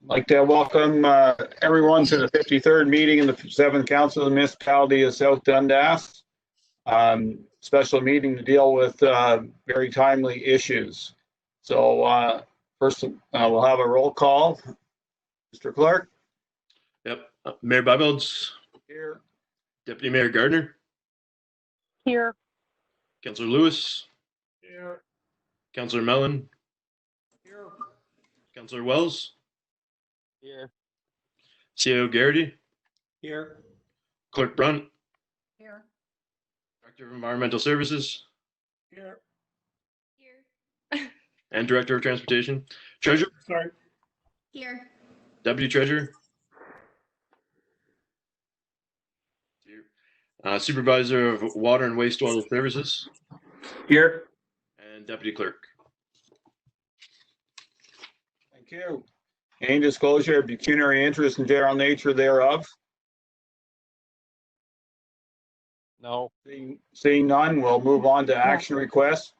I'd like to welcome everyone to the 53rd meeting in the 7th Council of the Municipality of South Dundas. Special meeting to deal with very timely issues. So first we'll have a roll call. Mr. Clark? Yep. Mayor Bybelds? Here. Deputy Mayor Gardner? Here. Councillor Lewis? Here. Councillor Mellon? Here. Councillor Wells? Here. CAO Garrity? Here. Clerk Brunt? Here. Director of Environmental Services? Here. Here. And Director of Transportation? Treasurer? Sorry. Here. Deputy Treasurer? Here. Supervisor of Water and Wastewater Services? Here. And Deputy Clerk. Thank you. Any disclosure of pecuniary interest and general nature thereof? No. Seeing none, we'll move on to action requests.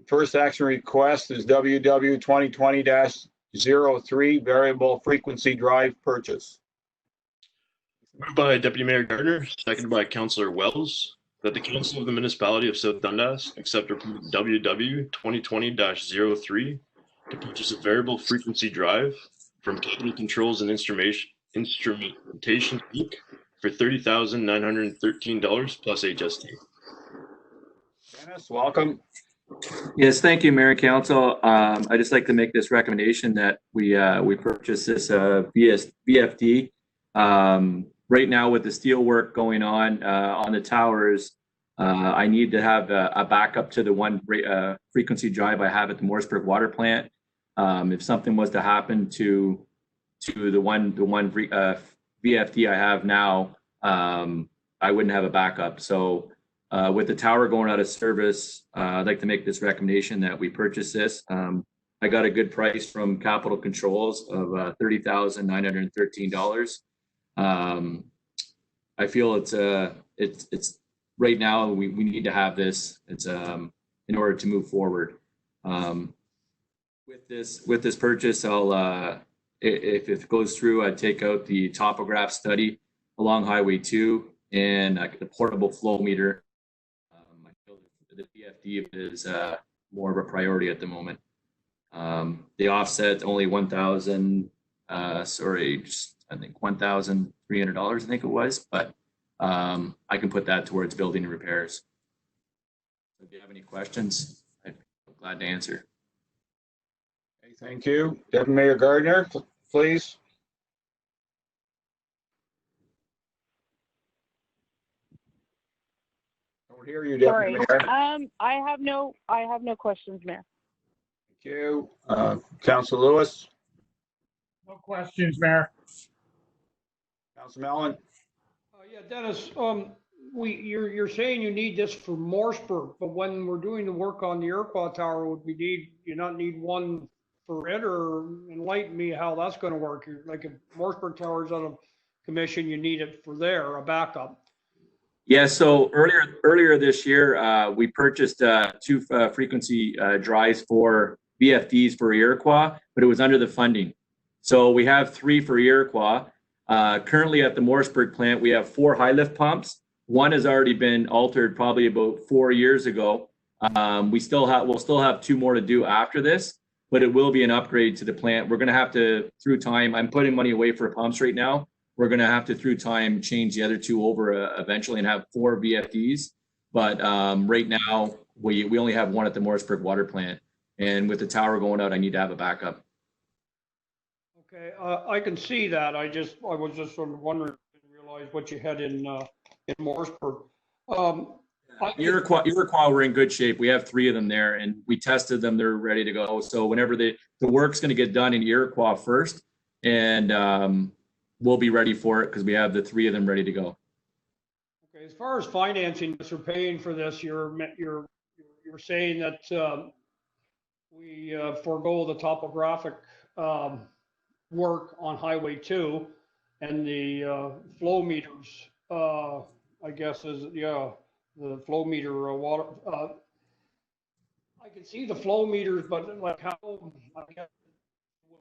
First action request is WW 2020-03 variable frequency drive purchase. Moved by Deputy Mayor Gardner, seconded by Councillor Wells, that the Council of the Municipality of South Dundas accept WW 2020-03 to purchase a variable frequency drive from Capital Controls and Instrumentation Inc. for $30,913 plus HST. Dennis, welcome. Yes, thank you, Mayor and Council. I'd just like to make this recommendation that we purchase this VFD. Right now, with the steel work going on the towers, I need to have a backup to the one frequency drive I have at the Morrisburg water plant. If something was to happen to the one VFD I have now, I wouldn't have a backup. So with the tower going out of service, I'd like to make this recommendation that we purchase this. I got a good price from Capital Controls of $30,913. I feel it's right now we need to have this. It's in order to move forward. With this purchase, I'll if it goes through, I'd take out the topograph study along Highway 2 and the portable flow meter. I feel the VFD is more of a priority at the moment. The offset only $1,000. I think $1,300. I think it was, but I can put that towards building and repairs. If you have any questions, I'd be glad to answer. Okay, thank you. Deputy Mayor Gardner, please. Don't hear you, Deputy Mayor. I have no questions, Mayor. Thank you. Councillor Lewis. No questions, Mayor. Councillor Mellon. Yeah, Dennis, you're saying you need this for Morrisburg, but when we're doing the work on the Iroquois Tower, would you not need one for it, or enlighten me how that's going to work? Like if Morrisburg Tower is out of commission, you need it for there, a backup. Yeah, so earlier this year, we purchased 2 frequency drives for VFDs for Iroquois, but it was under the funding. So we have 3 for Iroquois. Currently at the Morrisburg plant, we have 4 high lift pumps. One has already been altered probably about 4 years ago. We'll still have 2 more to do after this, but it will be an upgrade to the plant. We're going to have to, through time, I'm putting money away for pumps right now. We're going to have to, through time, change the other 2 over eventually and have 4 VFDs. But right now, we only have 1 at the Morrisburg water plant. And with the tower going out, I need to have a backup. Okay, I can see that. I was just sort of wondering, I didn't realize what you had in Morrisburg. Iroquois were in good shape. We have 3 of them there, and we tested them. They're ready to go. So whenever the work's going to get done in Iroquois first, and we'll be ready for it because we have the 3 of them ready to go. Okay, as far as financing this or paying for this, you're saying that we forego the topographic work on Highway 2 and the flow meters. I guess is the flow meter water. I can see the flow meters, but like how I guess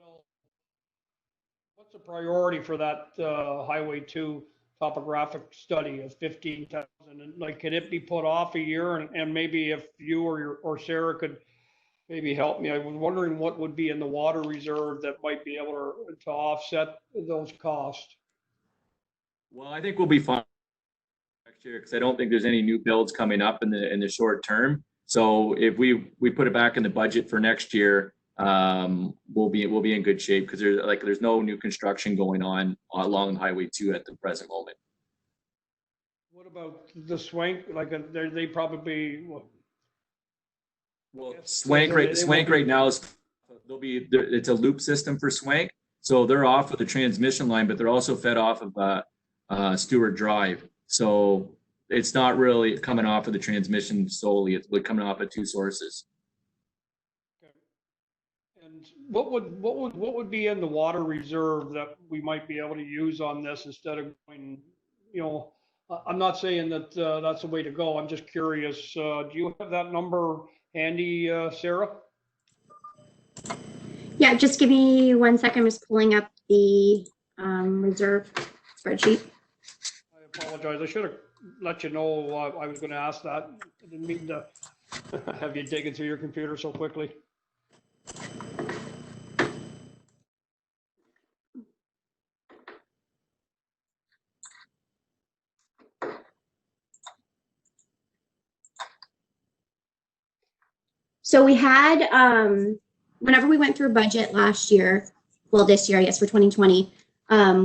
Well, what's the priority for that Highway 2 topographic study of 15,000? And like, can it be put off a year? And maybe if you or Sarah could maybe help me, I was wondering what would be in the water reserve that might be able to offset those costs. Well, I think we'll be fine next year because I don't think there's any new builds coming up in the short term. So if we put it back in the budget for next year, we'll be in good shape because there's no new construction going on along Highway 2 at the present moment. What about the Swank? Like, they probably, well, Swank right now is it's a loop system for Swank, so they're off of the transmission line, but they're also fed off of Stewart Drive. So it's not really coming off of the transmission solely; it's coming off of two sources. okay. And what would be in the water reserve that we might be able to use on this instead of going, I'm not saying that that's the way to go. I'm just curious. Do you have that number handy, Sarah? Yeah, just give me 1 second. I'm just pulling up the reserve spreadsheet. I apologize. I should have let you know I was going to ask that. I didn't mean to have you digging through your computer so quickly. So we had, whenever we went through budget last year, well, this year, I guess for 2020,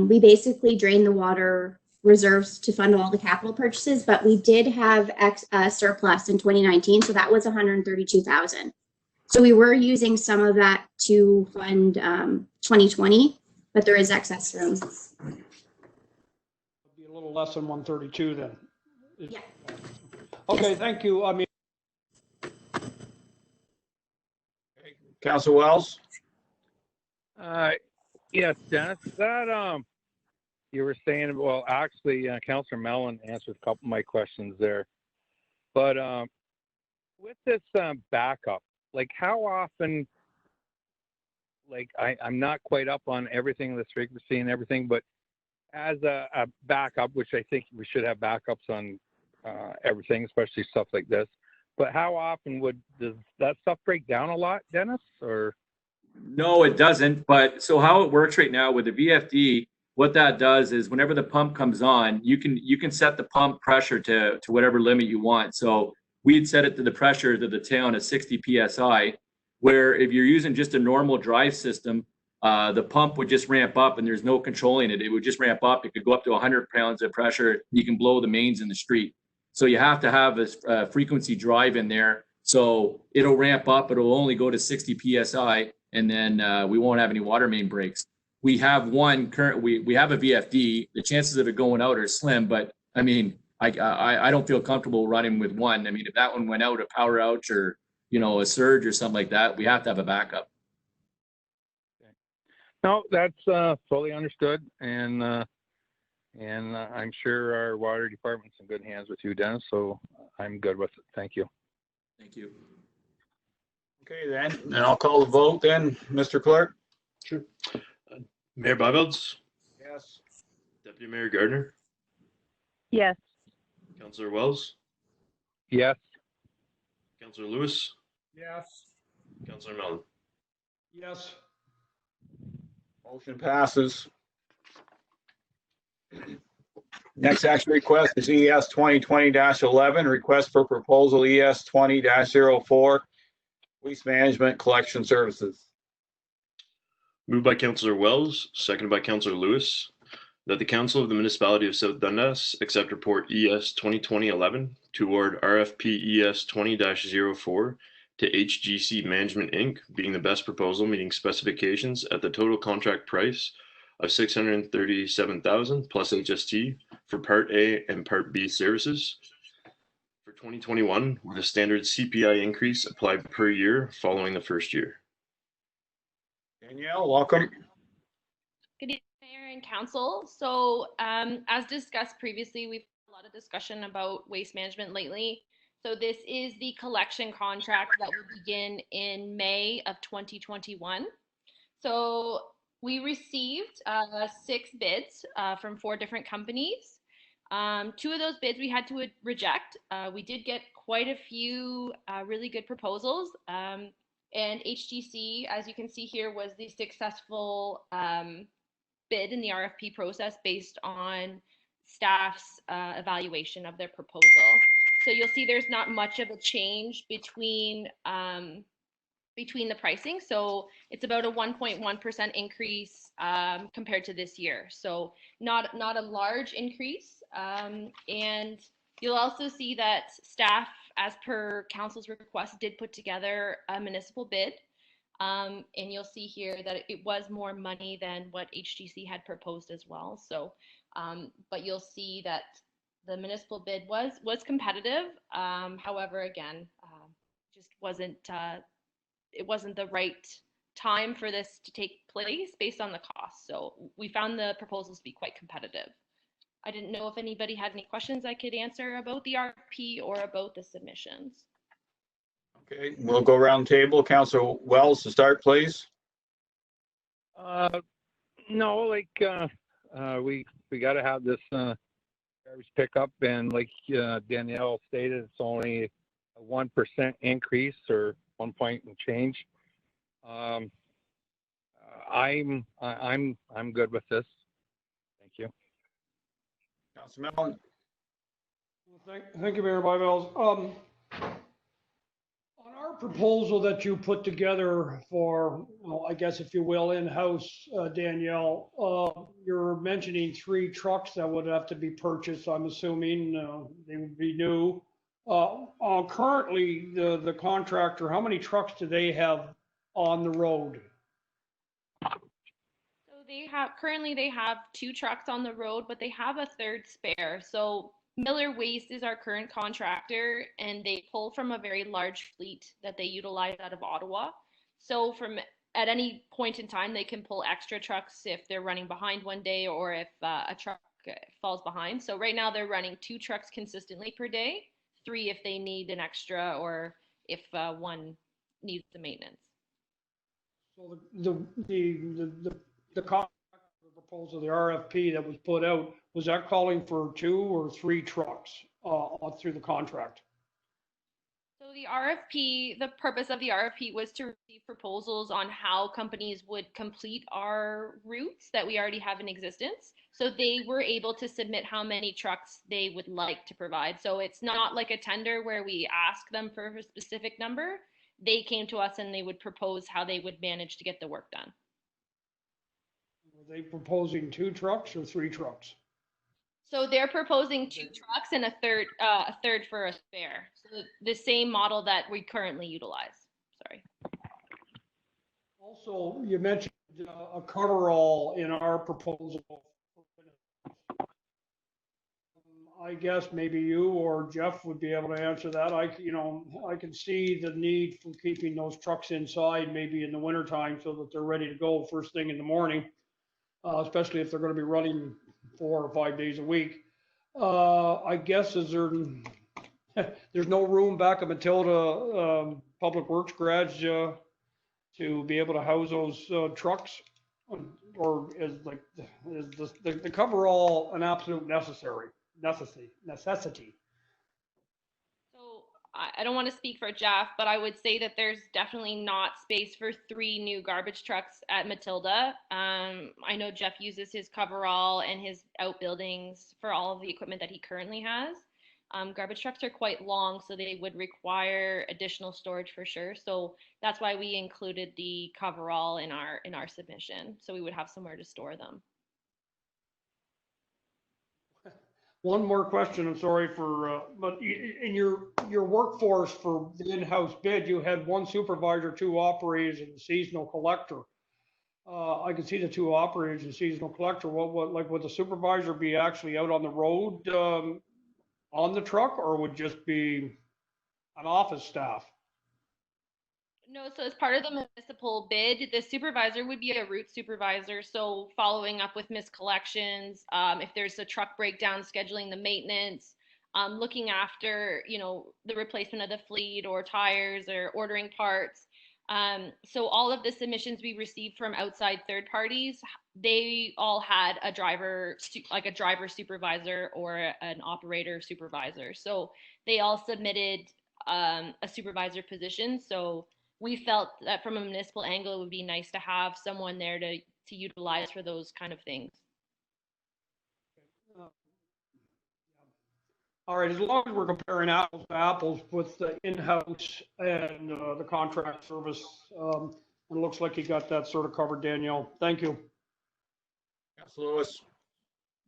we basically drained the water reserves to fund all the capital purchases, but we did have surplus in 2019, so that was 132,000. So we were using some of that to fund 2020, but there is excess room. It'd be a little less than 132 then. Yeah. Okay, thank you. I mean, Council Wells? Yes, Dennis, that you were saying, well, actually, Councillor Mellon answered a couple of my questions there. But with this backup, like how often, like I'm not quite up on everything, the frequency and everything, but as a backup, which I think we should have backups on everything, especially stuff like this. But how often does that stuff break down a lot, Dennis? Or No, it doesn't. But so how it works right now with the VFD, what that does is whenever the pump comes on, you can set the pump pressure to whatever limit you want. So we'd set it to the pressure to the town at 60 psi, where if you're using just a normal drive system, the pump would just ramp up and there's no controlling it. It would just ramp up. It could go up to 100 pounds of pressure. You can blow the mains in the street. So you have to have a frequency drive in there. So it'll ramp up. It'll only go to 60 psi, and then we won't have any water main breaks. We have one current. We have a VFD. The chances of it going out are slim, but I mean, I don't feel comfortable running with one. I mean, if that one went out, a power outage or a surge or something like that, we have to have a backup. okay. No, that's fully understood, and I'm sure our water department's in good hands with you, Dennis. So I'm good with it. Thank you. Thank you. Okay, then, and I'll call the vote then, Mr. Clerk. Sure. Mayor Byvelds, Yes. Deputy Mayor Gardner, Yes. Councillor Wells, Yes. Councillor Lewis, Yes. Councillor Mellon. yes. Motion passes. Next action request is ES 2020-11, request for proposal ES 20-04, waste management collection services. Moved by Councillor Wells, seconded by Councillor Lewis, that the Council of the Municipality of South Dundas accept report ES 2020-11 toward RFP ES 20-04 to HGC Management Inc., being the best proposal meeting specifications at the total contract price of $637,000 plus HST for Part A and Part B services for 2021, with a standard CPI increase applied per year following the first year. Danielle, welcome. Good evening, Mayor and Council. So as discussed previously, we've had a lot of discussion about waste management lately. So this is the collection contract that will begin in May of 2021. So we received 6 bids from 4 different companies. 2 of those bids we had to reject. We did get quite a few really good proposals. And HGC, as you can see here, was the successful bid in the RFP process based on staff's evaluation of their proposal. So you'll see there's not much of a change between the pricing. So it's about a 1.1% increase compared to this year. So not a large increase. And you'll also see that staff, as per council's request, did put together a municipal bid. And you'll see here that it was more money than what HGC had proposed as well. So, but you'll see that the municipal bid was competitive. However, again, just wasn't it wasn't the right time for this to take place based on the cost. So we found the proposals to be quite competitive. I didn't know if anybody had any questions I could answer about the RFP or about the submissions. Okay, we'll go around the table. Councillor Wells to start, please. No, like we got to have this garbage pickup, and like Danielle stated, it's only a 1% increase or 1 point and change. I'm good with this. Thank you. Councillor Mellon. Thank you, Mayor Byvells. On our proposal that you put together for, well, I guess if you will, in-house, Danielle, you're mentioning 3 trucks that would have to be purchased. I'm assuming they would be new. Currently, the contractor, how many trucks do they have on the road? So currently they have 2 trucks on the road, but they have a 3rd spare. So Miller Waste is our current contractor, and they pull from a very large fleet that they utilize out of Ottawa. So at any point in time, they can pull extra trucks if they're running behind one day or if a truck falls behind. So right now they're running 2 trucks consistently per day, 3 if they need an extra or if one needs the maintenance. So the proposal, the RFP that was put out, was that calling for 2 or 3 trucks through the contract? So the RFP, the purpose of the RFP was to receive proposals on how companies would complete our routes that we already have in existence. So they were able to submit how many trucks they would like to provide. So it's not like a tender where we ask them for a specific number. They came to us and they would propose how they would manage to get the work done. Were they proposing 2 trucks or 3 trucks? So they're proposing 2 trucks and a third for a spare. So the same model that we currently utilize. Sorry. Also, you mentioned a coverall in our proposal. I guess maybe you or Jeff would be able to answer that. I can see the need for keeping those trucks inside maybe in the wintertime so that they're ready to go first thing in the morning, especially if they're going to be running 4 or 5 days a week. I guess there's no room back at Matilda Public Works garage to be able to house those trucks, or is the coverall an absolute necessity? So I don't want to speak for Jeff, but I would say that there's definitely not space for 3 new garbage trucks at Matilda. I know Jeff uses his coverall and his outbuildings for all of the equipment that he currently has. Garbage trucks are quite long, so they would require additional storage for sure. So that's why we included the coverall in our submission, so we would have somewhere to store them. One more question, I'm sorry but in your workforce for the in-house bid, you had 1 supervisor, 2 operators, and a seasonal collector. I can see the 2 operators and seasonal collector. Would the supervisor be actually out on the road on the truck, or would just be an office staff? No, so as part of the municipal bid, the supervisor would be a route supervisor. So following up with missed collections, if there's a truck breakdown, scheduling the maintenance, looking after, the replacement of the fleet or tires or ordering parts. So all of the submissions we received from outside third parties, they all had a driver, like a driver supervisor or an operator supervisor. So they all submitted a supervisor position. So we felt that from a municipal angle, it would be nice to have someone there to utilize for those kind of things. All right, as long as we're comparing apples to apples with the in-house and the contract service, it looks like you got that sort of covered, Danielle. Thank you. Councilor Lewis.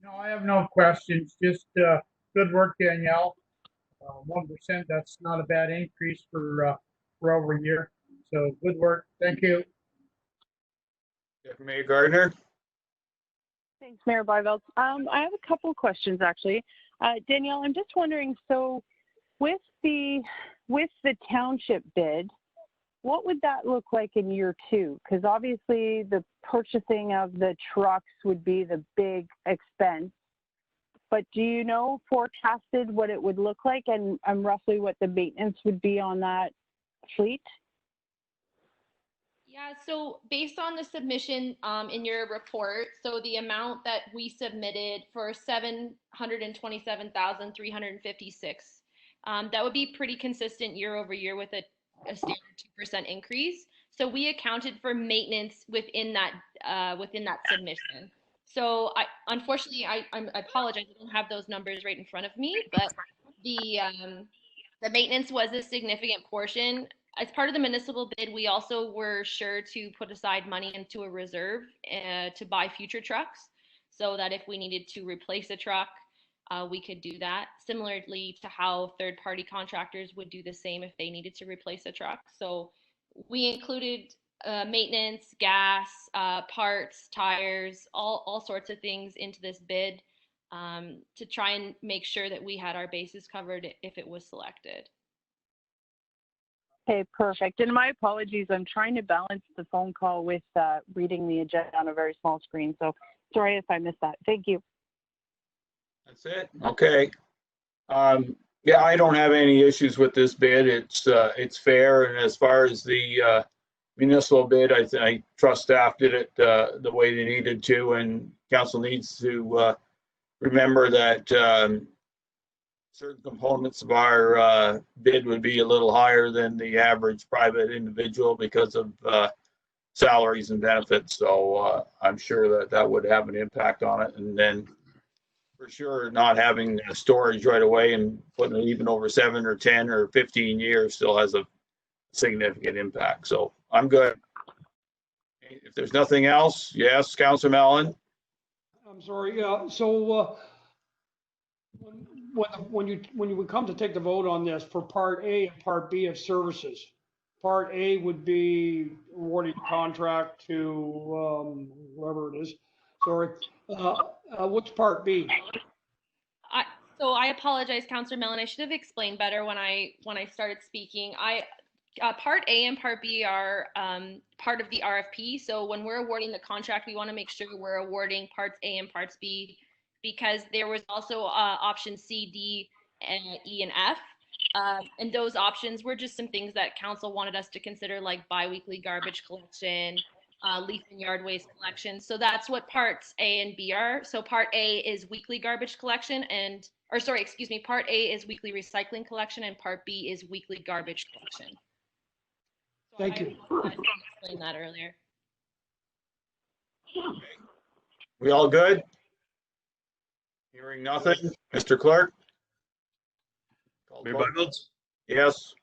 No, I have no questions. Just good work, Danielle. 1%, that's not a bad increase for over a year. So good work. Thank you. Deputy Mayor Gardner. Thanks, Mayor Byveld. I have a couple of questions, actually. Danielle, I'm just wondering, so with the township bid, what would that look like in year 2? Because obviously the purchasing of the trucks would be the big expense. But do you know forecasted what it would look like and roughly what the maintenance would be on that fleet? Yeah, so based on the submission in your report, so the amount that we submitted for 727,356, that would be pretty consistent year over year with a standard 2% increase. So we accounted for maintenance within that submission. So unfortunately I apologize, I don't have those numbers right in front of me, but the maintenance was a significant portion. As part of the municipal bid, we also were sure to put aside money into a reserve to buy future trucks, so that if we needed to replace a truck, we could do that. Similarly to how third-party contractors would do the same if they needed to replace a truck. So we included maintenance, gas, parts, tires, all sorts of things into this bid to try and make sure that we had our bases covered if it was selected. Okay, perfect. And my apologies, I'm trying to balance the phone call with reading the agenda on a very small screen. So sorry if I missed that. Thank you. That's it. Okay. Yeah, I don't have any issues with this bid. It's fair, and as far as the municipal bid, I trust staff did it the way they needed to, and council needs to remember that certain components of our bid would be a little higher than the average private individual because of salaries and benefits. So I'm sure that would have an impact on it. And then for sure, not having storage right away and putting it even over 7 or 10 or 15 years still has a significant impact. So I'm good. If there's nothing else, yes, Councilor Mellon. I'm sorry. Yeah. So when you would come to take the vote on this for Part A and Part B of services, Part A would be awarding the contract to whoever it is. Sorry. What's Part B? So I apologize, Councillor Mellon. I should have explained better when I started speaking. Part A and Part B are part of the RFP. So when we're awarding the contract, we want to make sure we're awarding Parts A and Parts B, because there was also options C, D, and E, and F. And those options were just some things that council wanted us to consider, like biweekly garbage collection, leaf and yard waste collection. So that's what Parts A and B are. So Part A is weekly garbage collection Part A is weekly recycling collection, and Part B is weekly garbage collection. So Thank you. I explained that earlier. We all good? Hearing nothing. Mr. Clerk? Mayor Byveld? Yes.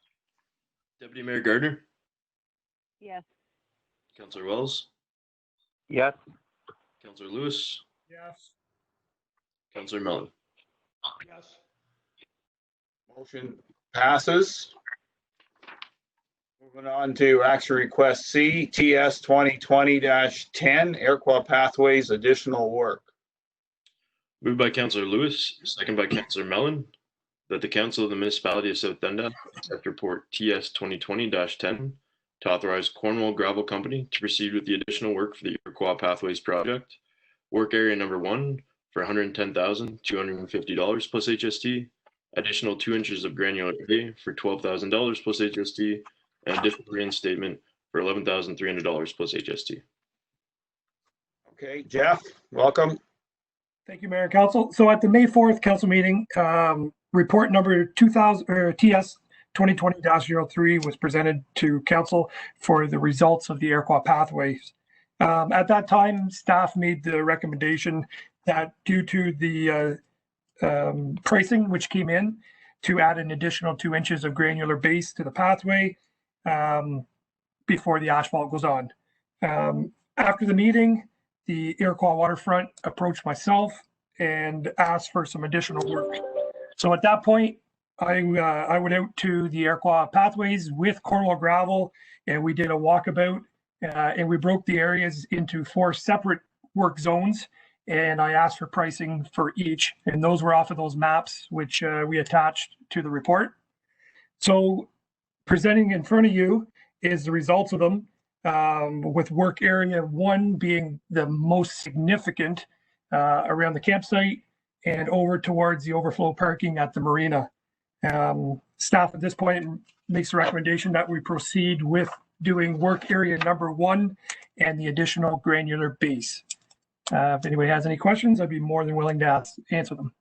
Deputy Mayor Gardner? Yes. Councillor Wells? Yes. Councillor Lewis? Yes. Councillor Mellon? Yes. Motion passes. Moving on to action request C, TS 2020-10, Iroquois Pathways additional work. Moved by Councillor Lewis, second by Councillor Mellon, that the Council of the Municipality of South Dundas accept report TS 2020-10 to authorize Cornwall Gravel Company to proceed with the additional work for the Iroquois Pathways project. Work area number 1 for $110,250 plus HST, additional 2 inches of granular A for $12,000 plus HST, and additional reinstatement for $11,300 plus HST. Okay, Jeff, welcome. Thank you, Mayor and Council. So at the May 4th council meeting, report number 2000 or TS 2020-03 was presented to council for the results of the Iroquois pathways. At that time, staff made the recommendation that due to the pricing which came in, to add an additional 2 inches of granular base to the pathway before the asphalt goes on. After the meeting, the Iroquois waterfront approached myself and asked for some additional work. So at that point, I went out to the Iroquois pathways with Cornwall gravel, and we did a walkabout, and we broke the areas into 4 separate work zones. And I asked for pricing for each, and those were off of those maps, which we attached to the report. So presenting in front of you is the results of them, with work area 1 being the most significant around the campsite and over towards the overflow parking at the marina. Staff at this point makes a recommendation that we proceed with doing work area number 1 and the additional granular base. If anybody has any questions, I'd be more than willing to answer them.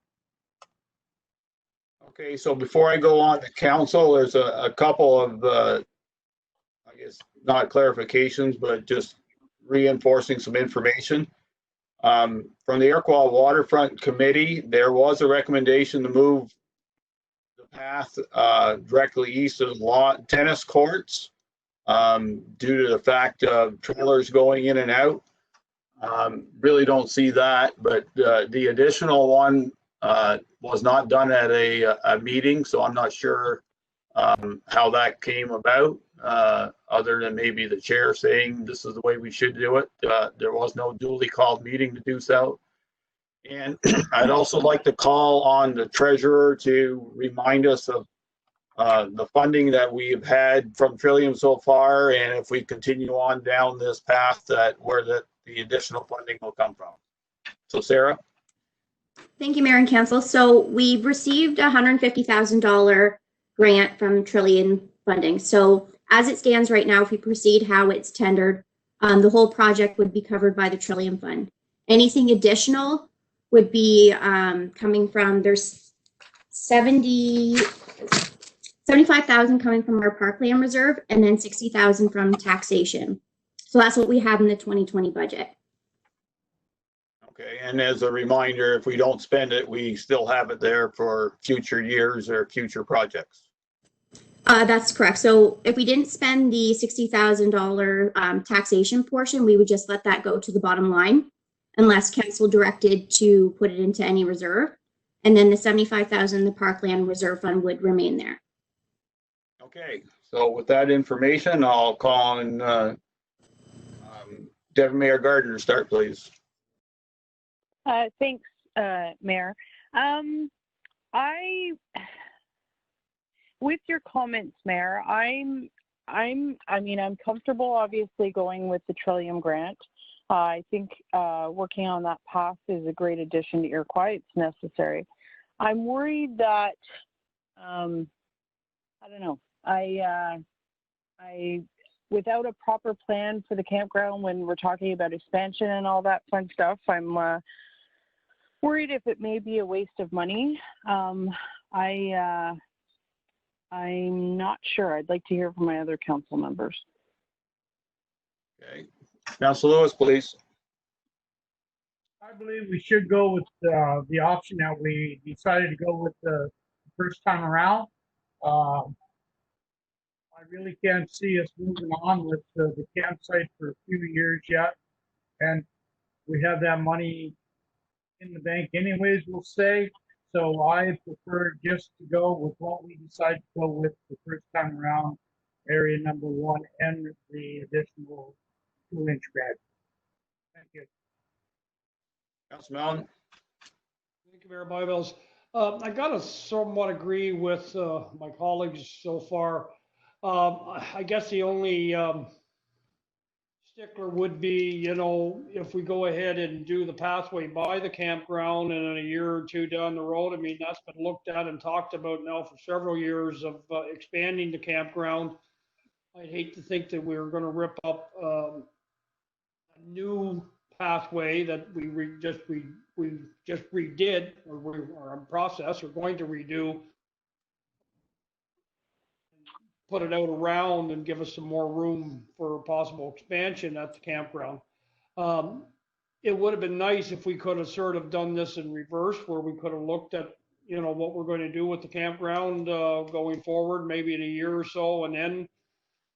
Okay, so before I go on to council, there's a couple of, I guess, not clarifications, but just reinforcing some information. From the Iroquois Waterfront Committee, there was a recommendation to move the path directly east of the tennis courts due to the fact of trailers going in and out. Really don't see that, but the additional one was not done at a meeting, so I'm not sure how that came about, other than maybe the chair saying this is the way we should do it. There was no duly called meeting to do so. And I'd also like to call on the treasurer to remind us of the funding that we've had from Trillium so far, and if we continue on down this path, that where the additional funding will come from. So Sarah. Thank you, Mayor and Council. So we received a $150,000 grant from Trillium funding. So as it stands right now, if we proceed how it's tendered, the whole project would be covered by the Trillium Fund. Anything additional would be coming from, there's 75,000 coming from our parkland reserve, and then 60,000 from taxation. So that's what we have in the 2020 budget. Okay, and as a reminder, if we don't spend it, we still have it there for future years or future projects. That's correct. So if we didn't spend the $60,000 taxation portion, we would just let that go to the bottom line unless council directed to put it into any reserve. And then the 75,000, the parkland reserve fund would remain there. Okay, so with that information, I'll call on Deputy Mayor Gardner to start, please. Thanks, Mayor. With your comments, Mayor, I'm comfortable obviously going with the Trillium grant. I think working on that path is a great addition to Iroquois. It's necessary. I'm worried that I don't know. I without a proper plan for the campground when we're talking about expansion and all that fun stuff, I'm worried if it may be a waste of money. I'm not sure. I'd like to hear from my other council members. Okay, Councilor Lewis, please. I believe we should go with the option that we decided to go with the first time around. I really can't see us moving on with the campsite for a few years yet. And we have that money in the bank anyways, we'll say. So I prefer just to go with what we decided to go with the first time around, area number 1 and the additional 2-inch grad. Thank you. Councilor Mellon. Thank you, Mayor Byvelds. I gotta somewhat agree with my colleagues so far. I guess the only stickler would be, if we go ahead and do the pathway by the campground and in a year or two down the road, I mean, that's been looked at and talked about now for several years of expanding the campground. I'd hate to think that we were gonna rip up, a new pathway that we just redid, or are in process, or going to redo, put it out around and give us some more room for possible expansion at the campground. Um, it would have been nice if we could have sort of done this in reverse, where we could have looked at, what we're going to do with the campground, going forward, maybe in a year or so, and then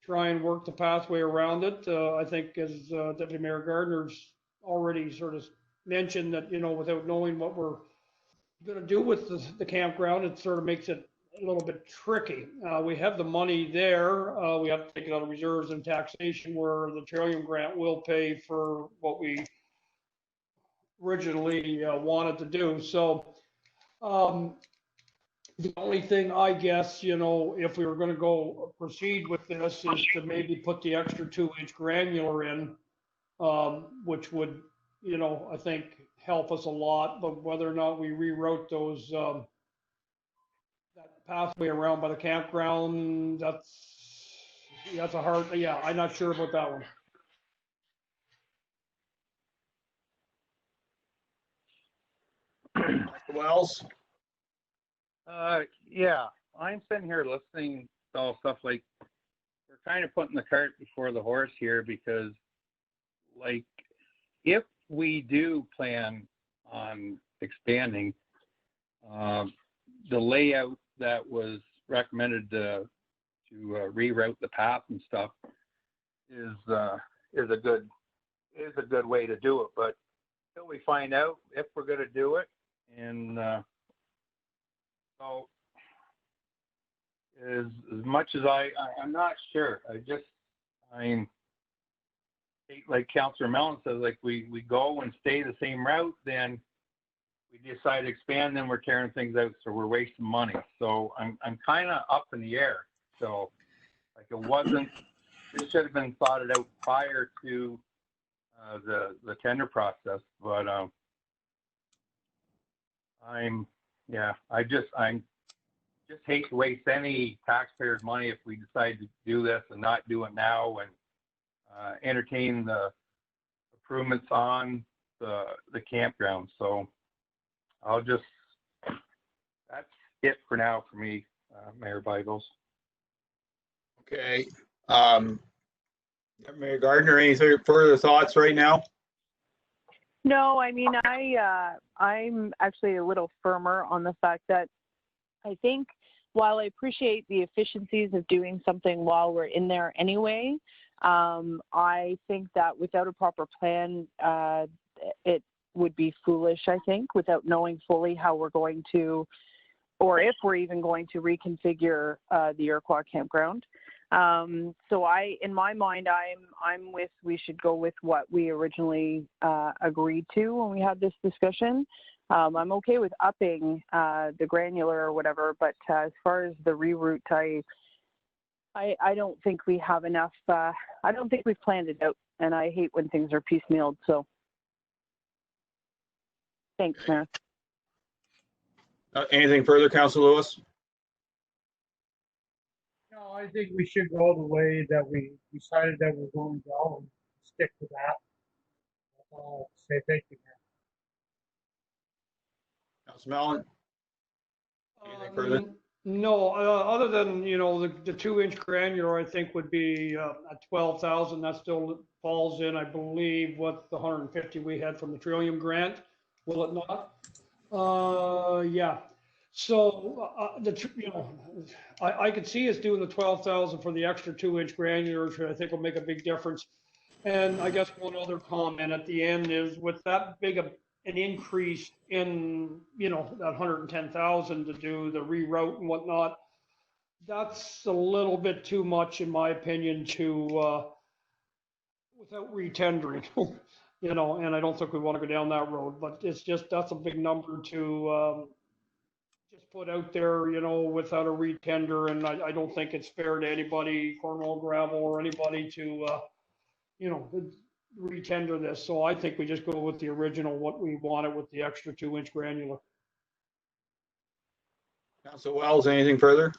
try and work the pathway around it. I think as Deputy Mayor Gardner's already sort of mentioned that, without knowing what we're going to do with the campground, it sort of makes it a little bit tricky. We have the money there. We have to take it out of reserves and taxation, where the Trillium grant will pay for what we originally wanted to do. So the only thing, I guess, if we were going to go proceed with this, is to maybe put the extra 2-inch granular in, which would, I think help us a lot. But whether or not we reroute those, that pathway around by the campground, that's a hard, yeah, I'm not sure about that one. Mr. Wells? Yeah, I'm sitting here listening to all stuff like we're kind of putting the cart before the horse here, because like if we do plan on expanding, the layout that was recommended to reroute the path and stuff is a good way to do it. But until we find out if we're going to do it, and so as much as I'm not sure. I'm like Councillor Mellon says, like we go and stay the same route, then we decide to expand, then we're tearing things out, so we're wasting money. So I'm kind of up in the air. So like it should have been thought out prior to the tender process. But I just hate to waste any taxpayers' money if we decide to do this and not do it now, and entertain the improvements on the campground. So that's it for now for me, Mayor Bygles. Okay. Mayor Gardner, any further thoughts right now? No, I mean, I'm actually a little firmer on the fact that I think while I appreciate the efficiencies of doing something while we're in there anyway, I think that without a proper plan, it would be foolish, I think, without knowing fully how we're going to, or if we're even going to reconfigure the Iroquois campground. So in my mind, I'm with, we should go with what we originally agreed to when we had this discussion. I'm okay with upping the granular or whatever, but as far as the reroute, I don't think we have enough. I don't think we've planned it out, and I hate when things are piecemealed. So, thanks, Mayor. Anything further, Councilor Lewis? No, I think we should go the way that we decided that we're going to go and stick to that. That's all I have to say. Thank you, Mayor. Councilor Mellon? Anything further? No, other than, the 2-inch granular, I think would be at 12,000. That still falls in, I believe, what the 150 we had from the Trillium grant. Will it not? Yeah. So I could see us doing the 12,000 for the extra 2-inch granular, which I think will make a big difference. And I guess one other comment at the end is, with that big an increase in, that 110,000 to do the reroute and whatnot, that's a little bit too much, in my opinion, to without retendering. And I don't think we want to go down that road. But it's just, that's a big number to just put out there, without a retender. And I don't think it's fair to anybody, Cornwall Gravel or anybody, to retender this. So I think we just go with the original, what we wanted, with the extra 2-inch granular. Councilor Wells, anything further?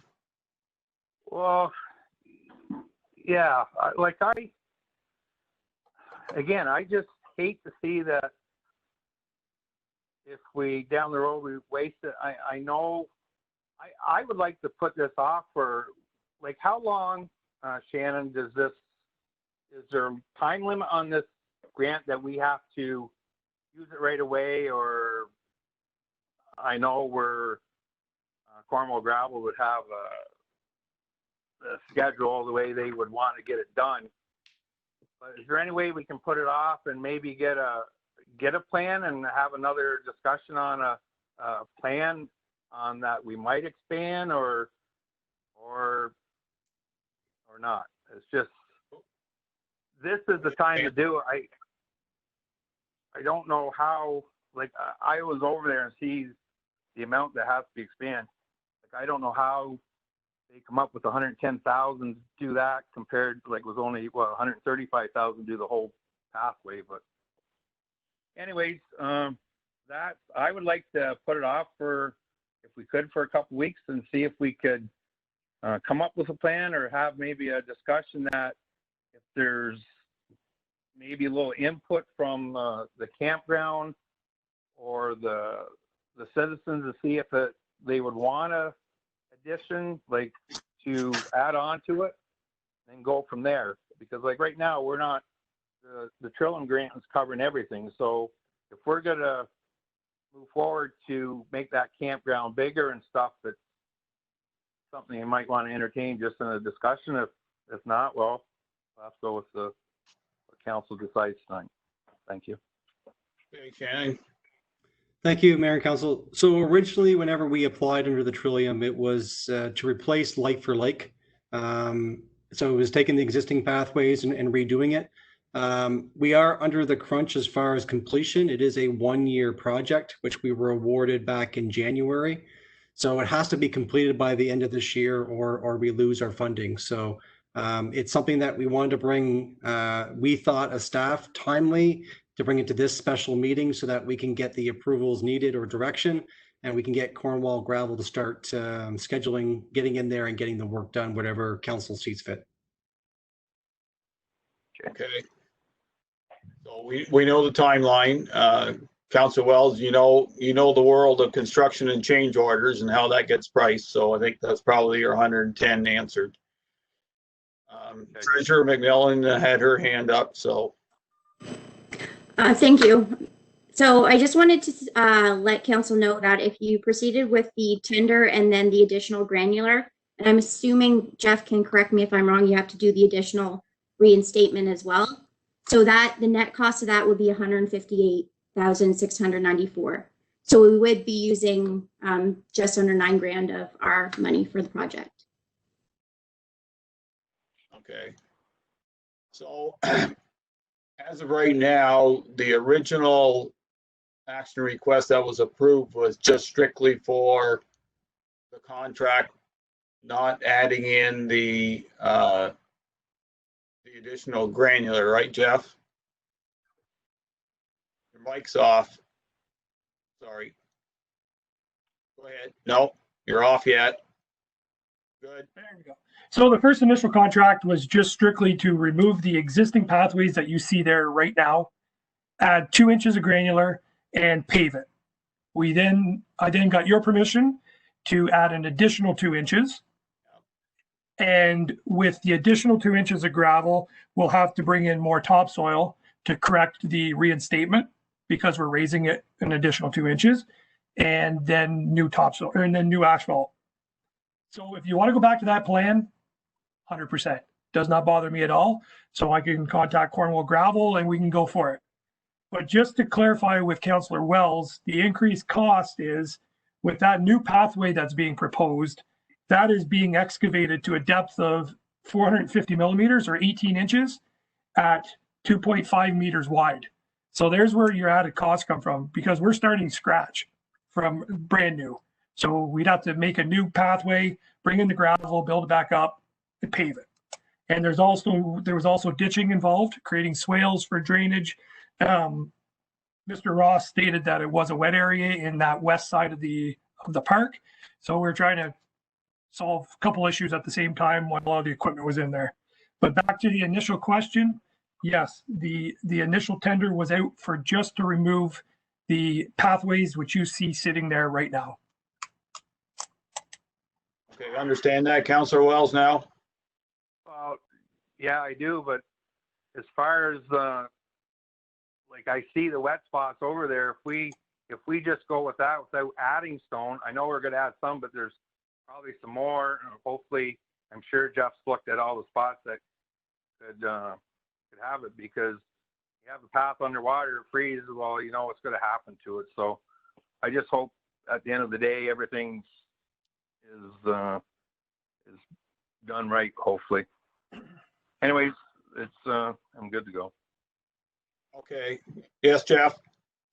Well, yeah, again, I just hate to see that if we, down the road, we waste it. I know, I would like to put this off for, like, how long, Shannon, is there a time limit on this grant that we have to use it right away? Or I know Cornwall Gravel would have a schedule the way they would want to get it done. But is there any way we can put it off and maybe get a plan and have another discussion on a plan on that we might expand or not? It's just, this is the time to do it. I don't know how, like, I was over there and see the amount that has to be expanded. Like, I don't know how they come up with 110,000 to do that compared to, like, was only 135,000 do the whole pathway. But anyways, that I would like to put it off for, if we could, for a couple weeks and see if we could come up with a plan or have maybe a discussion that if there's maybe a little input from the campground or the citizens to see if they would want a addition, like, to add on to it and go from there. Because, like, right now we're not, the Trillium grant is covering everything. So if we're gonna move forward to make that campground bigger and stuff, that's something you might want to entertain just in a discussion. If not, well, we'll have to go with what council decides tonight. Thank you. Okay, Shannon. Thank you, Mayor and Council. So originally, whenever we applied under the Trillium, it was to replace like for like. So it was taking the existing pathways and redoing it. We are under the crunch as far as completion. It is a 1-year project, which we were awarded back in January. So it has to be completed by the end of this year or we lose our funding. So it's something that we wanted to bring, we thought, as staff, timely to bring it to this special meeting so that we can get the approvals needed or direction, and we can get Cornwall Gravel to start scheduling, getting in there and getting the work done, whatever council sees fit. Okay. So we know the timeline. Councilor Wells, you know the world of construction and change orders and how that gets priced. So I think that's probably your 110 answered. Treasurer McMillan had her hand up, so. Thank you. So I just wanted to let council know that if you proceeded with the tender and then the additional granular, and I'm assuming Jeff can correct me if I'm wrong, you have to do the additional reinstatement as well. So that the net cost of that would be $158,694. So we would be using just under $9,000 of our money for the project. Okay. So as of right now, the original action request that was approved was just strictly for the contract, not adding in the additional granular, right, Jeff? Your mic's off. Sorry. Go ahead. No, you're off yet. Good. There we go. So the first initial contract was just strictly to remove the existing pathways that you see there right now, add 2 inches of granular and pave it. I then got your permission to add an additional 2 inches. And with the additional 2 inches of gravel, we'll have to bring in more topsoil to correct the reinstatement because we're raising it an additional 2 inches, and then new topsoil and then new asphalt. So if you want to go back to that plan, 100%. Does not bother me at all. So I can contact Cornwall Gravel and we can go for it. But just to clarify with Councillor Wells, the increased cost is with that new pathway that's being proposed, that is being excavated to a depth of 450 millimeters or 18 inches at 2.5 meters wide. So there's where your added costs come from, because we're starting scratch from brand new. So we'd have to make a new pathway, bring in the gravel, build it back up, and pave it. And there was also ditching involved, creating swales for drainage. Mr. Ross stated that it was a wet area in that west side of the park. So we're trying to solve a couple issues at the same time while a lot of the equipment was in there. But back to the initial question, yes, the initial tender was out for just to remove the pathways which you see sitting there right now. Okay, understand that, Councillor Wells now? Yeah, I do, but as far as like I see the wet spots over there, if we just go with that without adding stone, I know we're going to add some, but there's probably some more. Hopefully, I'm sure Jeff's looked at all the spots that could have it, because you have a path underwater, it freezes, well, you know what's going to happen to it. So I just hope at the end of the day everything is done right, hopefully. Anyways, it's I'm good to go. Okay. Yes, Jeff?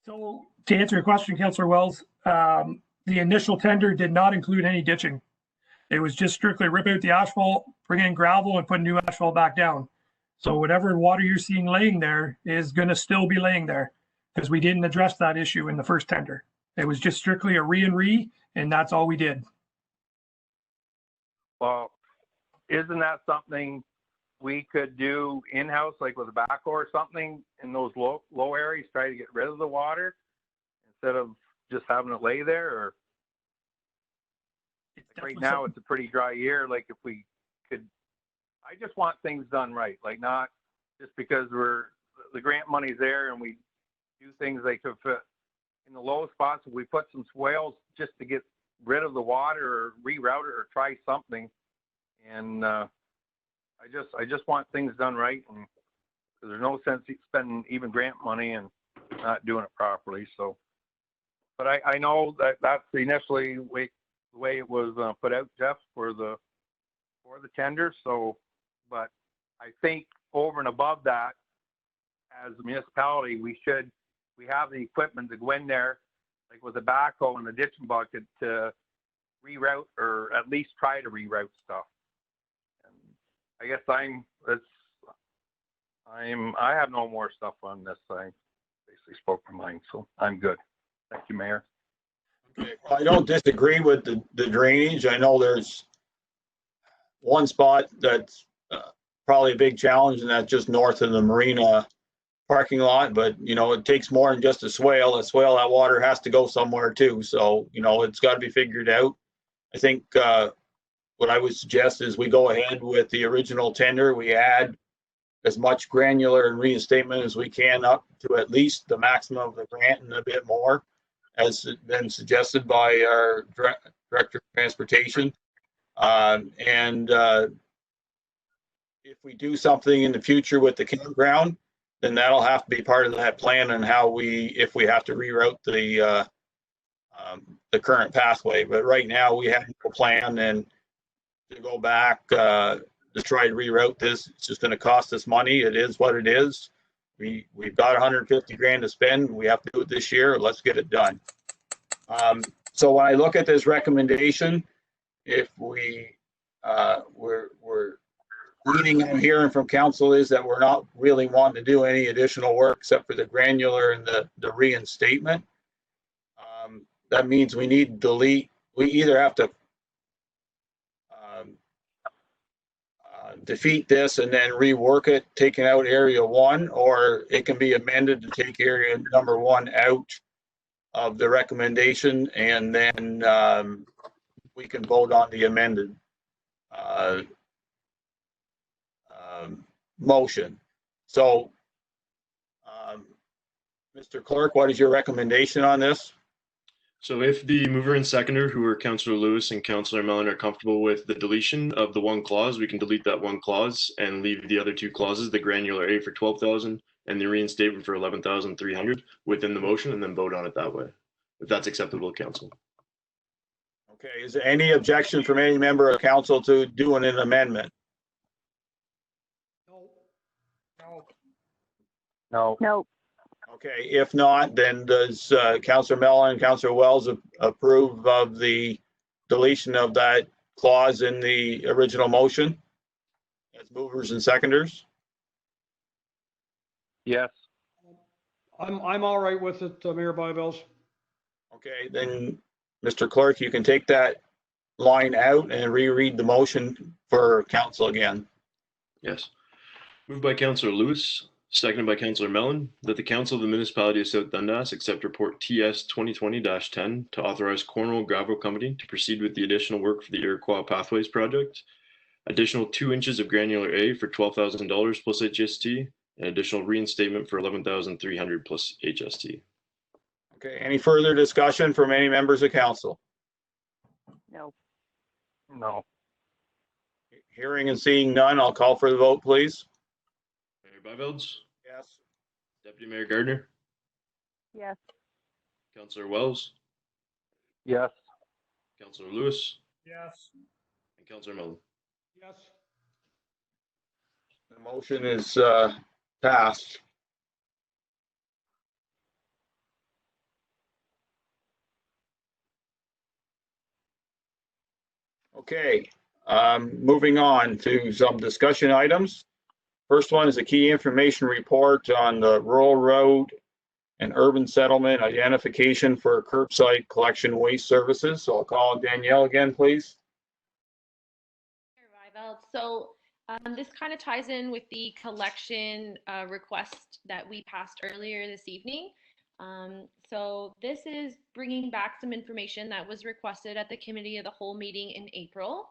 So to answer your question, Councillor Wells, the initial tender did not include any ditching. It was just strictly rip out the asphalt, bring in gravel, and put new asphalt back down. So whatever water you're seeing laying there is going to still be laying there, because we didn't address that issue in the first tender. It was just strictly a re, and that's all we did. Well, isn't that something we could do in-house, like with a backhoe or something in those low areas, try to get rid of the water instead of just having it lay there? Or like right now it's a pretty dry year. Like if we could, I just want things done right, like not just because the grant money's there and we do things like if in the low spots, if we put some swales just to get rid of the water or reroute it or try something. And I just want things done right, and there's no sense spending even grant money and not doing it properly. So, but I know that that's initially the way it was put out, Jeff, for the tender. So, but I think over and above that, as a municipality, we have the equipment to go in there, like with a backhoe and a ditching bucket, to reroute or at least try to reroute stuff. I guess I have no more stuff on this. I basically spoke my mind, so I'm good. Thank you, Mayor. Okay. Well, I don't disagree with the drainage. I know there's one spot that's probably a big challenge, and that's just north of the marina parking lot. But, you know, it takes more than just a swale. A swale, that water has to go somewhere too. So, you know, it's got to be figured out. I think what I would suggest is we go ahead with the original tender. We add as much granular and reinstatement as we can up to at least the maximum of the grant and a bit more, as been suggested by our Director of Transportation. If we do something in the future with the campground, then that'll have to be part of that plan and how if we have to reroute the current pathway. But right now we have a plan, and to go back to try to reroute this, it's just going to cost us money. It is what it is. We've got 150 grand to spend. We have to do it this year. Let's get it done. So when I look at this recommendation, if we're leading I'm hearing from council is that we're not really wanting to do any additional work except for the granular and the reinstatement. That means we need to delete. We either have to defeat this and then rework it, taking out area 1, or it can be amended to take area number 1 out of the recommendation, and then we can vote on the amended motion. So, Mr. Clerk, what is your recommendation on this? So if the mover and seconder, who are Councillor Lewis and Councillor Mellon, are comfortable with the deletion of the one clause, we can delete that one clause and leave the other two clauses, the granular A for 12,000 and the reinstatement for 11,300 within the motion, and then vote on it that way, if that's acceptable to council. Okay, is there any objection from any member of council to doing an amendment? No. No. Okay, if not, then does Councillor Mellon and Councillor Wells approve of the deletion of that clause in the original motion as movers and seconders? Yes. I'm all right with it, Mayor Byvells. Okay, then Mr. Clerk, you can take that line out and reread the motion for council again. Yes. Moved by Councillor Lewis, seconded by Councillor Mellon, that the Council of the Municipality of South Dundas accept report TS 2020-10 to authorize Cornwall Gravel Company to proceed with the additional work for the Iroquois Pathways project, additional 2 inches of granular A for $12,000 plus HST, and additional reinstatement for $11,300 plus HST. Okay, any further discussion from any members of council? No. No. Hearing and seeing none, I'll call for the vote, please. Mayor Byvelds, Yes. Deputy Mayor Gardner, Yes. Councillor Wells, Yes. Councillor Lewis, Yes. and Councillor Mellon. Yes. The motion is passed. Okay, moving on to some discussion items. First one is a key information report on the rural road and urban settlement identification for curbside collection waste services. So I'll call Danielle again, please. So this kind of ties in with the collection request that we passed earlier this evening. So this is bringing back some information that was requested at the Committee of the Whole meeting in April.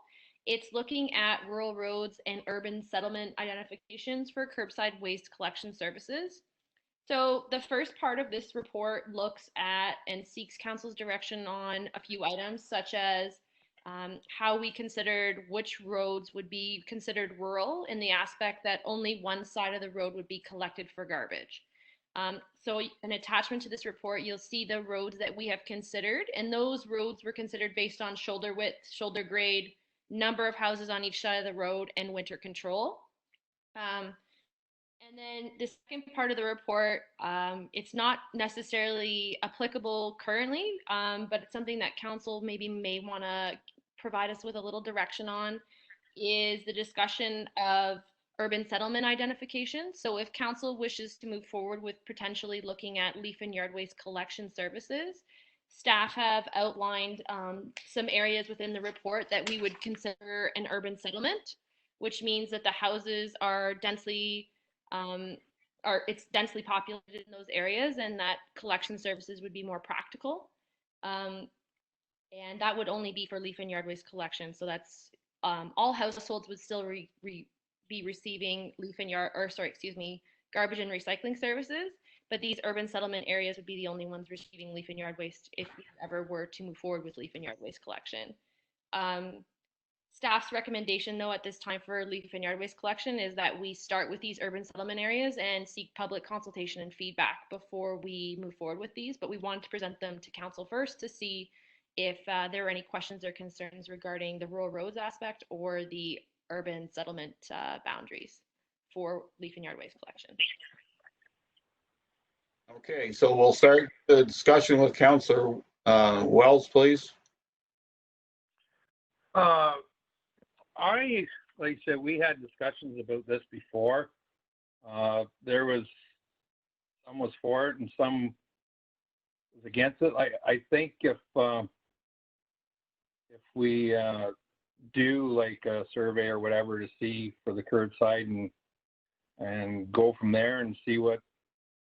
It's looking at rural roads and urban settlement identifications for curbside waste collection services. So the first part of this report looks at and seeks council's direction on a few items, such as how we considered which roads would be considered rural in the aspect that only one side of the road would be collected for garbage. So an attachment to this report, you'll see the roads that we have considered, and those roads were considered based on shoulder width, shoulder grade, number of houses on each side of the road, and winter control. And then the second part of the report, it's not necessarily applicable currently, but it's something that council may want to provide us with a little direction on, is the discussion of urban settlement identification. So if council wishes to move forward with potentially looking at leaf and yard waste collection services, staff have outlined some areas within the report that we would consider an urban settlement, which means that the houses are densely it's densely populated in those areas, and that collection services would be more practical. And that would only be for leaf and yard waste collection. So that's all households would still be receiving leaf and yard, or sorry, excuse me, garbage and recycling services. But these urban settlement areas would be the only ones receiving leaf and yard waste if we ever were to move forward with leaf and yard waste collection. Staff's recommendation, though, at this time for leaf and yard waste collection is that we start with these urban settlement areas and seek public consultation and feedback before we move forward with these. But we wanted to present them to council first to see if there are any questions or concerns regarding the rural roads aspect or the urban settlement boundaries for leaf and yard waste collection. Okay, so we'll start the discussion with Councillor Wells, please. Like I said, we had discussions about this before. There was some was for it and some was against it. I think if we do like a survey or whatever to see for the curbside and go from there and see what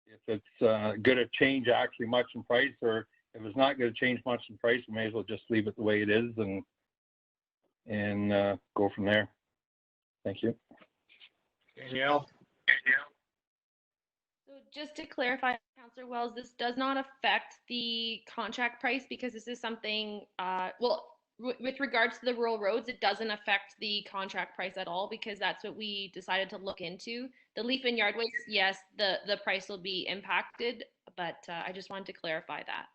if it's going to change actually much in price, or if it's not going to change much in price, we may as well just leave it the way it is and go from there. Thank you. Danielle? So just to clarify, Councillor Wells, this does not affect the contract price because this is something, with regards to the rural roads, it doesn't affect the contract price at all because that's what we decided to look into. The leaf and yard waste, yes, the price will be impacted, but I just wanted to clarify that.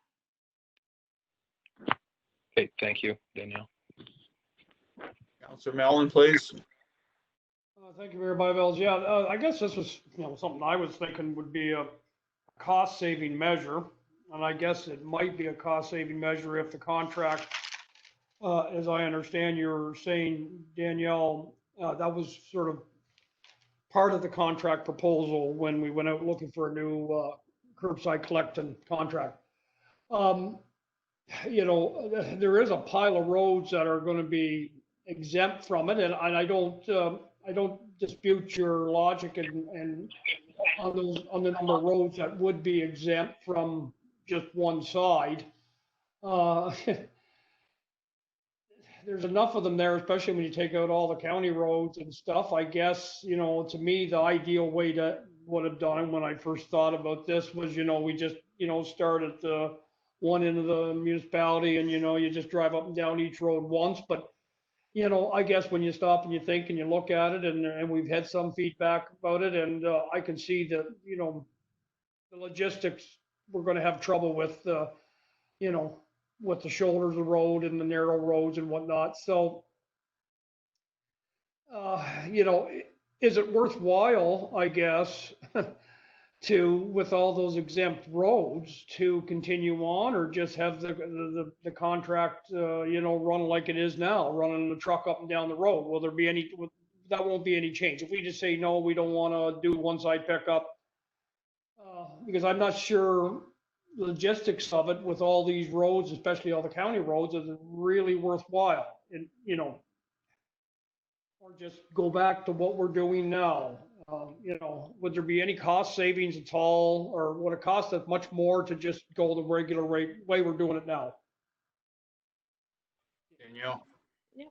Okay, thank you, Danielle. Councillor Mellon, please. Thank you, Mayor Byvelds. Yeah, I guess this was, something I was thinking would be a cost-saving measure, and I guess it might be a cost-saving measure if the contract, as I understand you're saying, Danielle, that was sort of part of the contract proposal when we went out looking for a new curbside collecting contract. There is a pile of roads that are going to be exempt from it, and I don't dispute your logic and on the number of roads that would be exempt from just one side. There's enough of them there, especially when you take out all the county roads and stuff. I guess, to me, the ideal way to would have done when I first thought about this was, we just, start at the one end of the municipality and, you just drive up and down each road once. But, I guess when you stop and you think and you look at it and we've had some feedback about it, and I can see that, the logistics, we're going to have trouble with, with the shoulders of the road and the narrow roads and whatnot. So, is it worthwhile, I guess, with all those exempt roads to continue on, or just have the contract, run like it is now, running the truck up and down the road? Will there be any, that won't be any change. If we just say, no, we don't want to do one side pickup, because I'm not sure the logistics of it with all these roads, especially all the county roads, is really worthwhile. And, or just go back to what we're doing now. Would there be any cost savings at all, or would it cost us much more to just go the regular way we're doing it now? Danielle? Yep.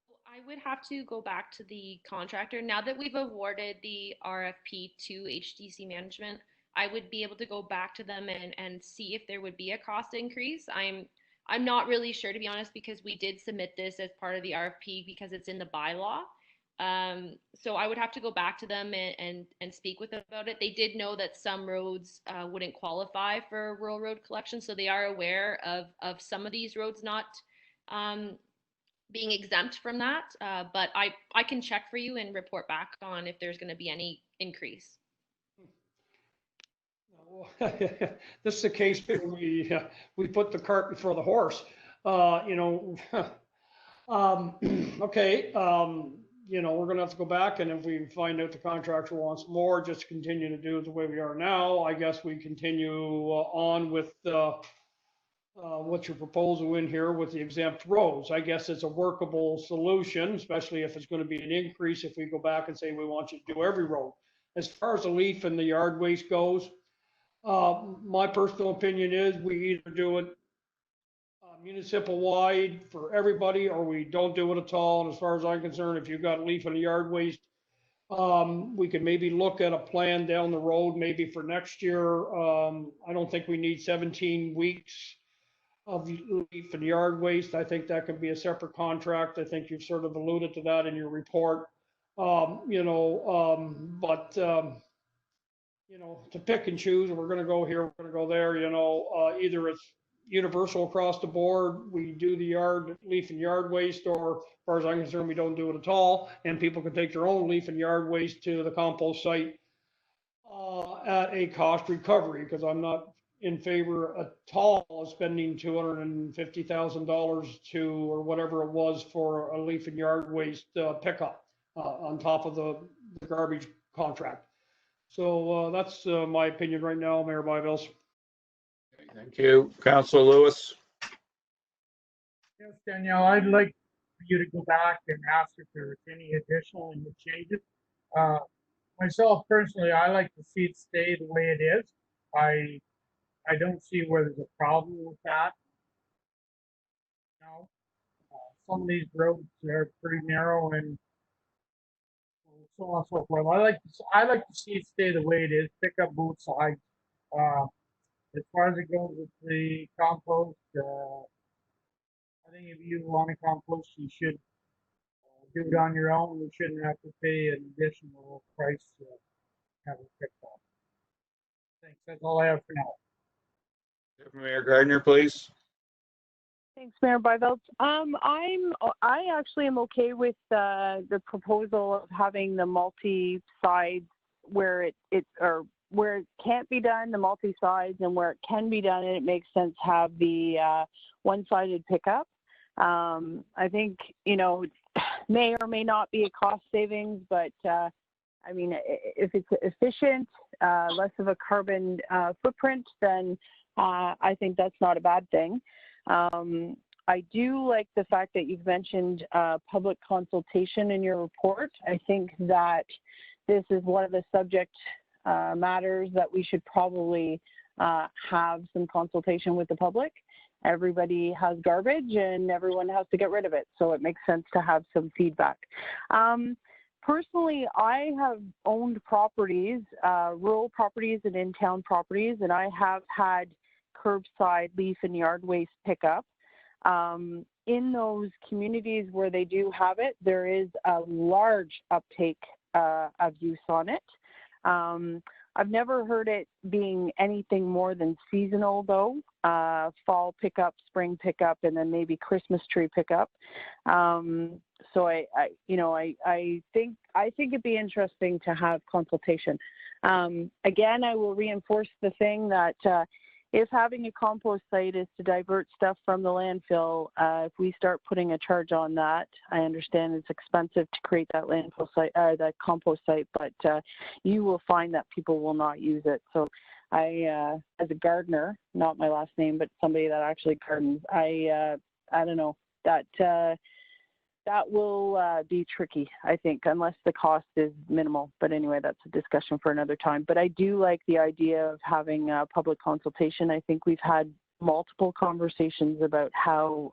So I would have to go back to the contractor. Now that we've awarded the RFP to HDC Management, I would be able to go back to them and see if there would be a cost increase. I'm not really sure, to be honest, because we did submit this as part of the RFP because it's in the bylaw. So I would have to go back to them and speak with them about it. They did know that some roads wouldn't qualify for rural road collection, so they are aware of some of these roads not being exempt from that. But I can check for you and report back on if there's going to be any increase. This is a case where we put the cart before the horse. Okay. We're going to have to go back, and if we find out the contractor wants more, just continue to do it the way we are now. I guess we continue on with what you're proposing in here with the exempt roads. I guess it's a workable solution, especially if it's going to be an increase if we go back and say we want you to do every road. As far as the leaf and the yard waste goes, my personal opinion is we either do it municipal wide for everybody, or we don't do it at all. And as far as I'm concerned, if you've got leaf and yard waste, we could maybe look at a plan down the road, maybe for next year. I don't think we need 17 weeks of leaf and yard waste. I think that could be a separate contract. I think you've sort of alluded to that in your report. To pick and choose, we're going to go here, we're going to go there, either it's universal across the board, we do the leaf and yard waste, or as far as I'm concerned, we don't do it at all, and people can take their own leaf and yard waste to the compost site at a cost recovery, because I'm not in favor at all of spending $250,000 or whatever it was for a leaf and yard waste pickup on top of the garbage contract. So that's my opinion right now, Mayor Byvells. Thank you. Councilor Lewis? Yes, Danielle, I'd like for you to go back and ask if there's any additional changes. Myself personally, I like to see it stay the way it is. I don't see where there's a problem with that. No, some of these roads are pretty narrow and so on and so forth. I like to see it stay the way it is. Pick up both sides. As far as it goes with the compost, I think if you want to compost, you should do it on your own. You shouldn't have to pay an additional price to have it picked up. Thanks. That's all I have for now. Mayor Gardner, please. Thanks, Mayor Byveldt. I actually am okay with the proposal of having the multi-sides where where it can't be done, the multi-sides, and where it can be done, and it makes sense have the one-sided pickup. I think, may or may not be a cost savings, but I mean, if it's efficient, less of a carbon footprint, then I think that's not a bad thing. I do like the fact that you've mentioned public consultation in your report. I think that this is one of the subject matters that we should probably have some consultation with the public. Everybody has garbage and everyone has to get rid of it. So it makes sense to have some feedback. Personally, I have owned properties, rural properties and in-town properties, and I have had curbside leaf and yard waste pickup. In those communities where they do have it, there is a large uptake of use on it. I've never heard it being anything more than seasonal though, fall pickup, spring pickup, and then maybe Christmas tree pickup. So I think it'd be interesting to have consultation. Again, I will reinforce the thing that if having a compost site is to divert stuff from the landfill, if we start putting a charge on that, I understand it's expensive to create that landfill site, that compost site, but you will find that people will not use it. So I, as a gardener, not my last name, but somebody that actually gardens, I don't know, that will be tricky, I think, unless the cost is minimal. But anyway, that's a discussion for another time. But I do like the idea of having public consultation. I think we've had multiple conversations about how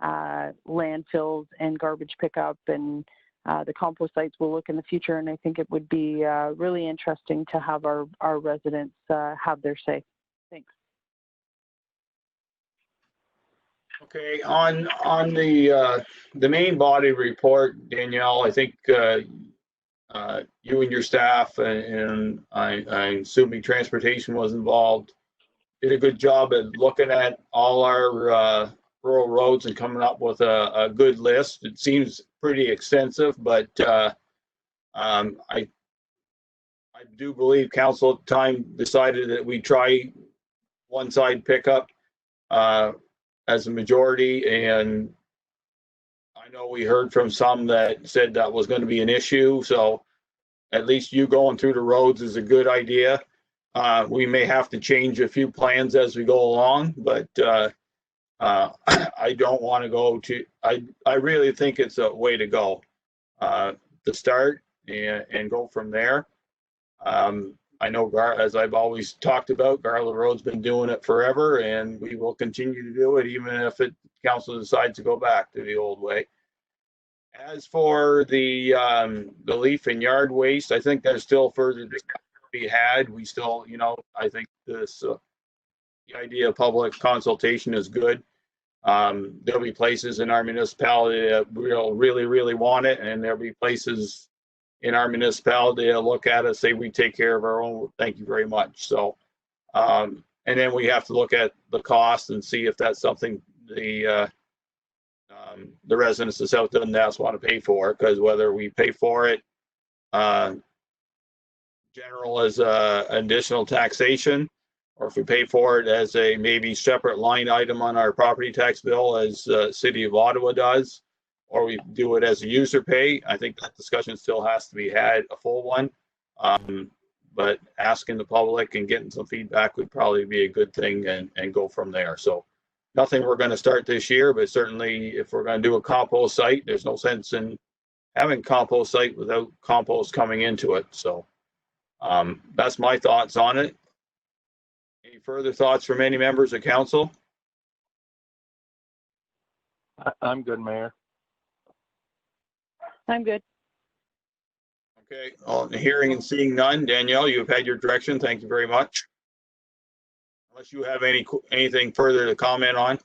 landfills and garbage pickup and the compost sites will look in the future. And I think it would be really interesting to have our residents have their say. Thanks. Okay, on the main body report, Danielle, I think you and your staff and I'm assuming transportation was involved, did a good job at looking at all our rural roads and coming up with a good list. It seems pretty extensive, but I do believe council at the time decided that we try one side pickup as a majority, and I know we heard from some that said that was going to be an issue, so at least you going through the roads is a good idea. We may have to change a few plans as we go along, but I don't want to go to, I really think it's a way to go to start and go from there. I know, as I've always talked about, Garland Road's been doing it forever, and we will continue to do it, even if council decides to go back to the old way. As for the leaf and yard waste, I think there's still further discussion to be had. We still, I think the idea of public consultation is good. There'll be places in our municipality that will really want it, and there'll be places in our municipality to look at it, say we take care of our own, thank you very much. So, and then we have to look at the cost and see if that's something the residents of South Dundas want to pay for, because whether we pay for it general as additional taxation, or if we pay for it as a maybe separate line item on our property tax bill as City of Ottawa does, or we do it as a user pay. I think that discussion still has to be had, a full one. But asking the public and getting some feedback would probably be a good thing, and go from there. So nothing we're going to start this year, but certainly if we're going to do a compost site, there's no sense in having compost site without compost coming into it. So that's my thoughts on it. Any further thoughts from any members of council? I'm good, Mayor. I'm good. Okay, hearing and seeing none. Danielle, you have had your direction. Thank you very much. Unless you have anything further to comment on.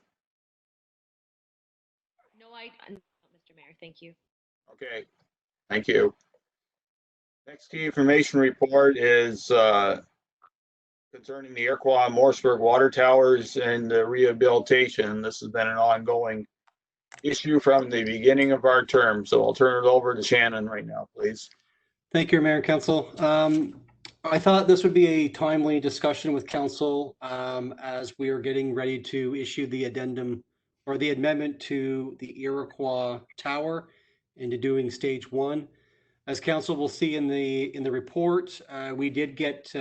No, Mr. Mayor, thank you. Okay, thank you. Next key information report is concerning the Iroquois and Morseburg water towers and the rehabilitation. This has been an ongoing issue from the beginning of our term. So I'll turn it over to Shannon right now, please. Thank you, Mayor and Council. I thought this would be a timely discussion with Council as we are getting ready to issue the addendum or the amendment to the Iroquois Tower into doing stage 1. As Council will see in the report, we did get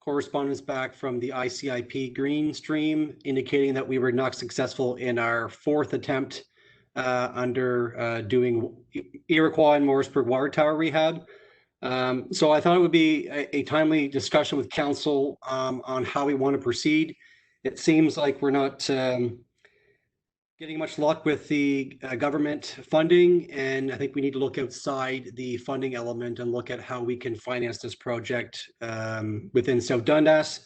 correspondence back from the ICIP Green Stream indicating that we were not successful in our fourth attempt under doing Iroquois and Morrisburg water tower rehab. So I thought it would be a timely discussion with council on how we want to proceed. It seems like we're not getting much luck with the government funding, and I think we need to look outside the funding element and look at how we can finance this project within South Dundas.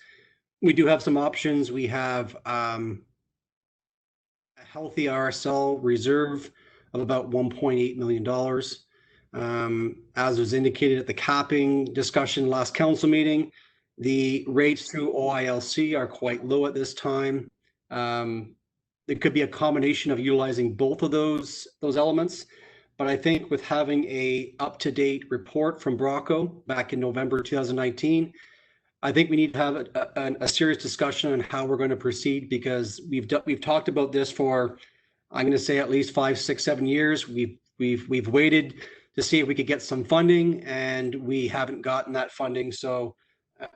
We do have some options. We have a healthy RSL reserve of about $1.8 million. As was indicated at the capping discussion last council meeting, the rates through OILC are quite low at this time. It could be a combination of utilizing both of those elements, but I think with having a up-to-date report from Brocco back in November 2019, I think we need to have a serious discussion on how we're going to proceed, because we've talked about this for, I'm going to say, at least 5, 6, 7 years. We've waited to see if we could get some funding, and we haven't gotten that funding. So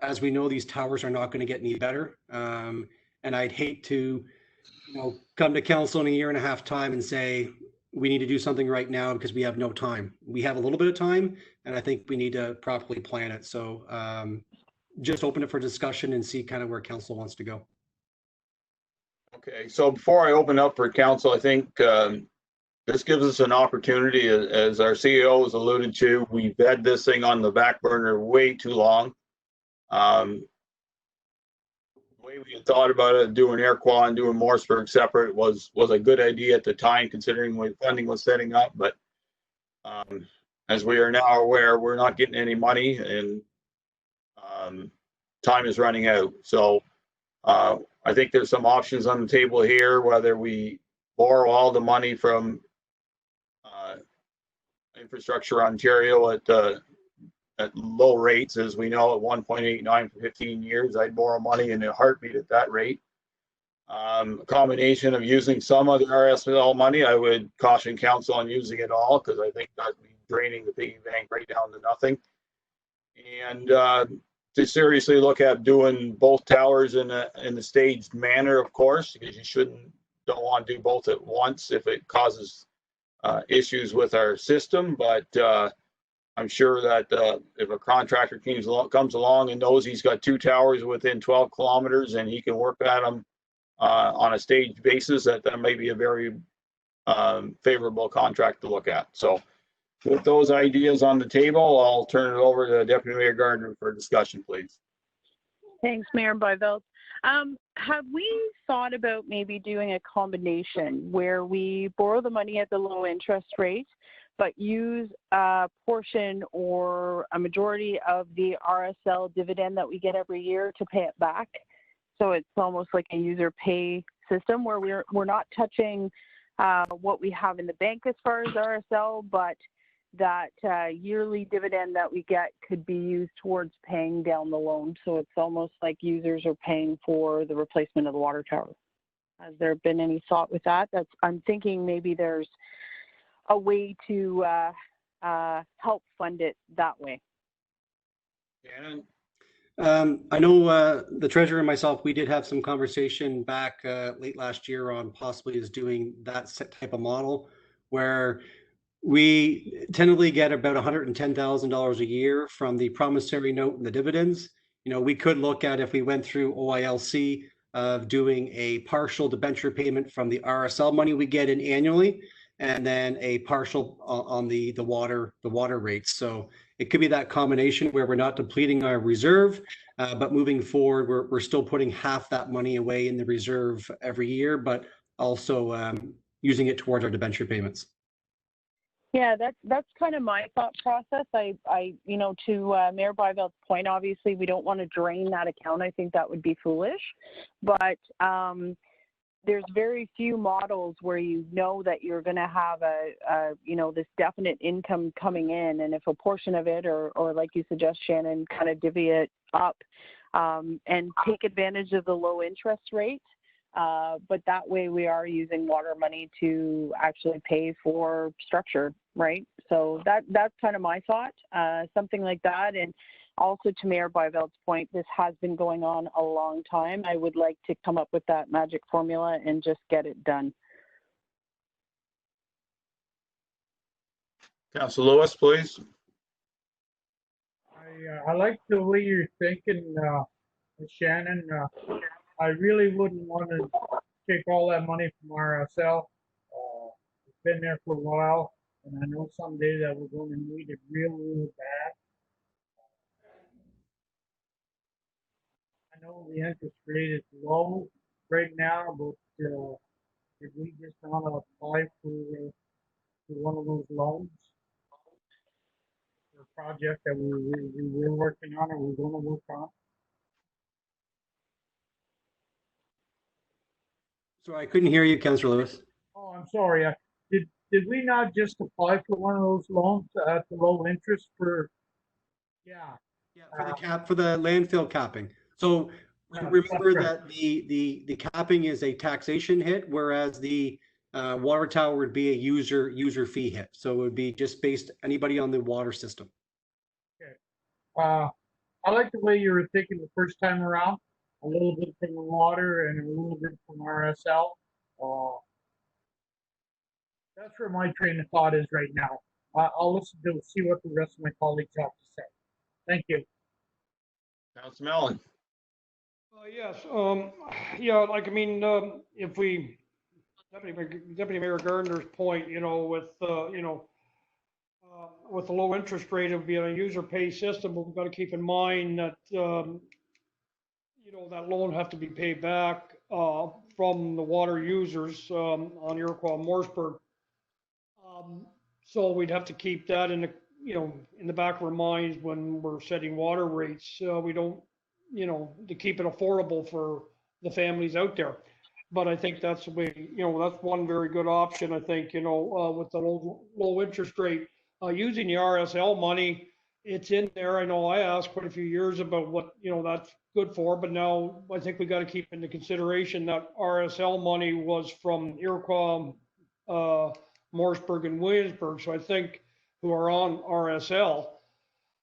as we know, these towers are not going to get any better, and I'd hate to come to council in a year and a half time and say, we need to do something right now because we have no time. We have a little bit of time, and I think we need to properly plan it. So just open it for discussion and see kind of where council wants to go. Okay, so before I open up for council, I think this gives us an opportunity, as our CEO has alluded to. We've had this thing on the back burner way too long. The way we had thought about it, doing Iroquois and doing Morrisburg separate was a good idea at the time, considering when funding was setting up. But as we are now aware, we're not getting any money, and time is running out. So I think there's some options on the table here, whether we borrow all the money from Infrastructure Ontario at low rates, as we know, at 1.89 for 15 years. I'd borrow money in a heartbeat at that rate. A combination of using some of the RSL money, I would caution council on using it all, because I think that'd be draining the piggy bank right down to nothing. And to seriously look at doing both towers in a staged manner, of course, because you don't want to do both at once if it causes issues with our system. But I'm sure that if a contractor comes along and knows he's got 2 towers within 12 kilometers and he can work at them on a staged basis, that may be a very favorable contract to look at. So with those ideas on the table, I'll turn it over to Deputy Mayor Gardner for discussion, please. Thanks, Mayor Byveld. Have we thought about maybe doing a combination where we borrow the money at the low interest rate, but use a portion or a majority of the RSL dividend that we get every year to pay it back? So it's almost like a user pay system where we're not touching what we have in the bank as far as RSL, but that yearly dividend that we get could be used towards paying down the loan. So it's almost like users are paying for the replacement of the water tower. Has there been any thought with that? I'm thinking maybe there's a way to help fund it that way. Shannon? I know the treasurer and myself, we did have some conversation back late last year on possibly is doing that type of model, where we tentatively get about $110,000 a year from the promissory note and the dividends. We could look at, if we went through OILC, of doing a partial debenture payment from the RSL money we get in annually, and then a partial on the water rates. So it could be that combination where we're not depleting our reserve, but moving forward, we're still putting half that money away in the reserve every year, but also using it towards our debenture payments. Yeah, that's kind of my thought process. I to Mayor Byveld's point, obviously we don't want to drain that account. I think that would be foolish, but there's very few models where you know that you're going to have this definite income coming in, and if a portion of it, or like you suggest, Shannon, kind of divvy it up and take advantage of the low interest rate. But that way we are using water money to actually pay for structure, right? So that's kind of my thought, something like that. And also to Mayor Byveld's point, this has been going on a long time. I would like to come up with that magic formula and just get it done. Councillor Lewis, please. I like the way you're thinking, Shannon. I really wouldn't want to take all that money from RSL. It's been there for a while, and I know someday that we're going to need it real bad. I know the interest rate is low right now, but did we just want to apply for one of those loans? For a project that we were working on or we're going to work on? So I couldn't hear you, Councillor Lewis. Oh, I'm sorry. Did we not just apply for one of those loans at the low interest for? Yeah. Yeah, for the cap, for the landfill capping. So remember that the capping is a taxation hit, whereas the water tower would be a user fee hit. So it would be just based anybody on the water system. Okay. I like the way you were thinking the first time around. A little bit from the water and a little bit from RSL. That's where my train of thought is right now. I'll listen to see what the rest of my colleagues have to say. Thank you. Councillor Mellon. Yes, yeah, like, I mean, if we, Deputy Mayor Gardner's point, you know, with the low interest rate of being a user pay system, but we've got to keep in mind that, you know, that loan have to be paid back from the water users on Iroquois Morrisburg. So we'd have to keep that in the, you know, in the back of our minds when we're setting water rates. We don't, you know, to keep it affordable for the families out there. But I think that's the way, you know, that's one very good option. I think, you know, with the low interest rate, using the RSL money, it's in there. I know I asked quite a few years about what, you know, that's good for, but now I think we got to keep into consideration that RSL money was from Iroquois, Morrisburg and Williamsburg. So I think who are on RSL.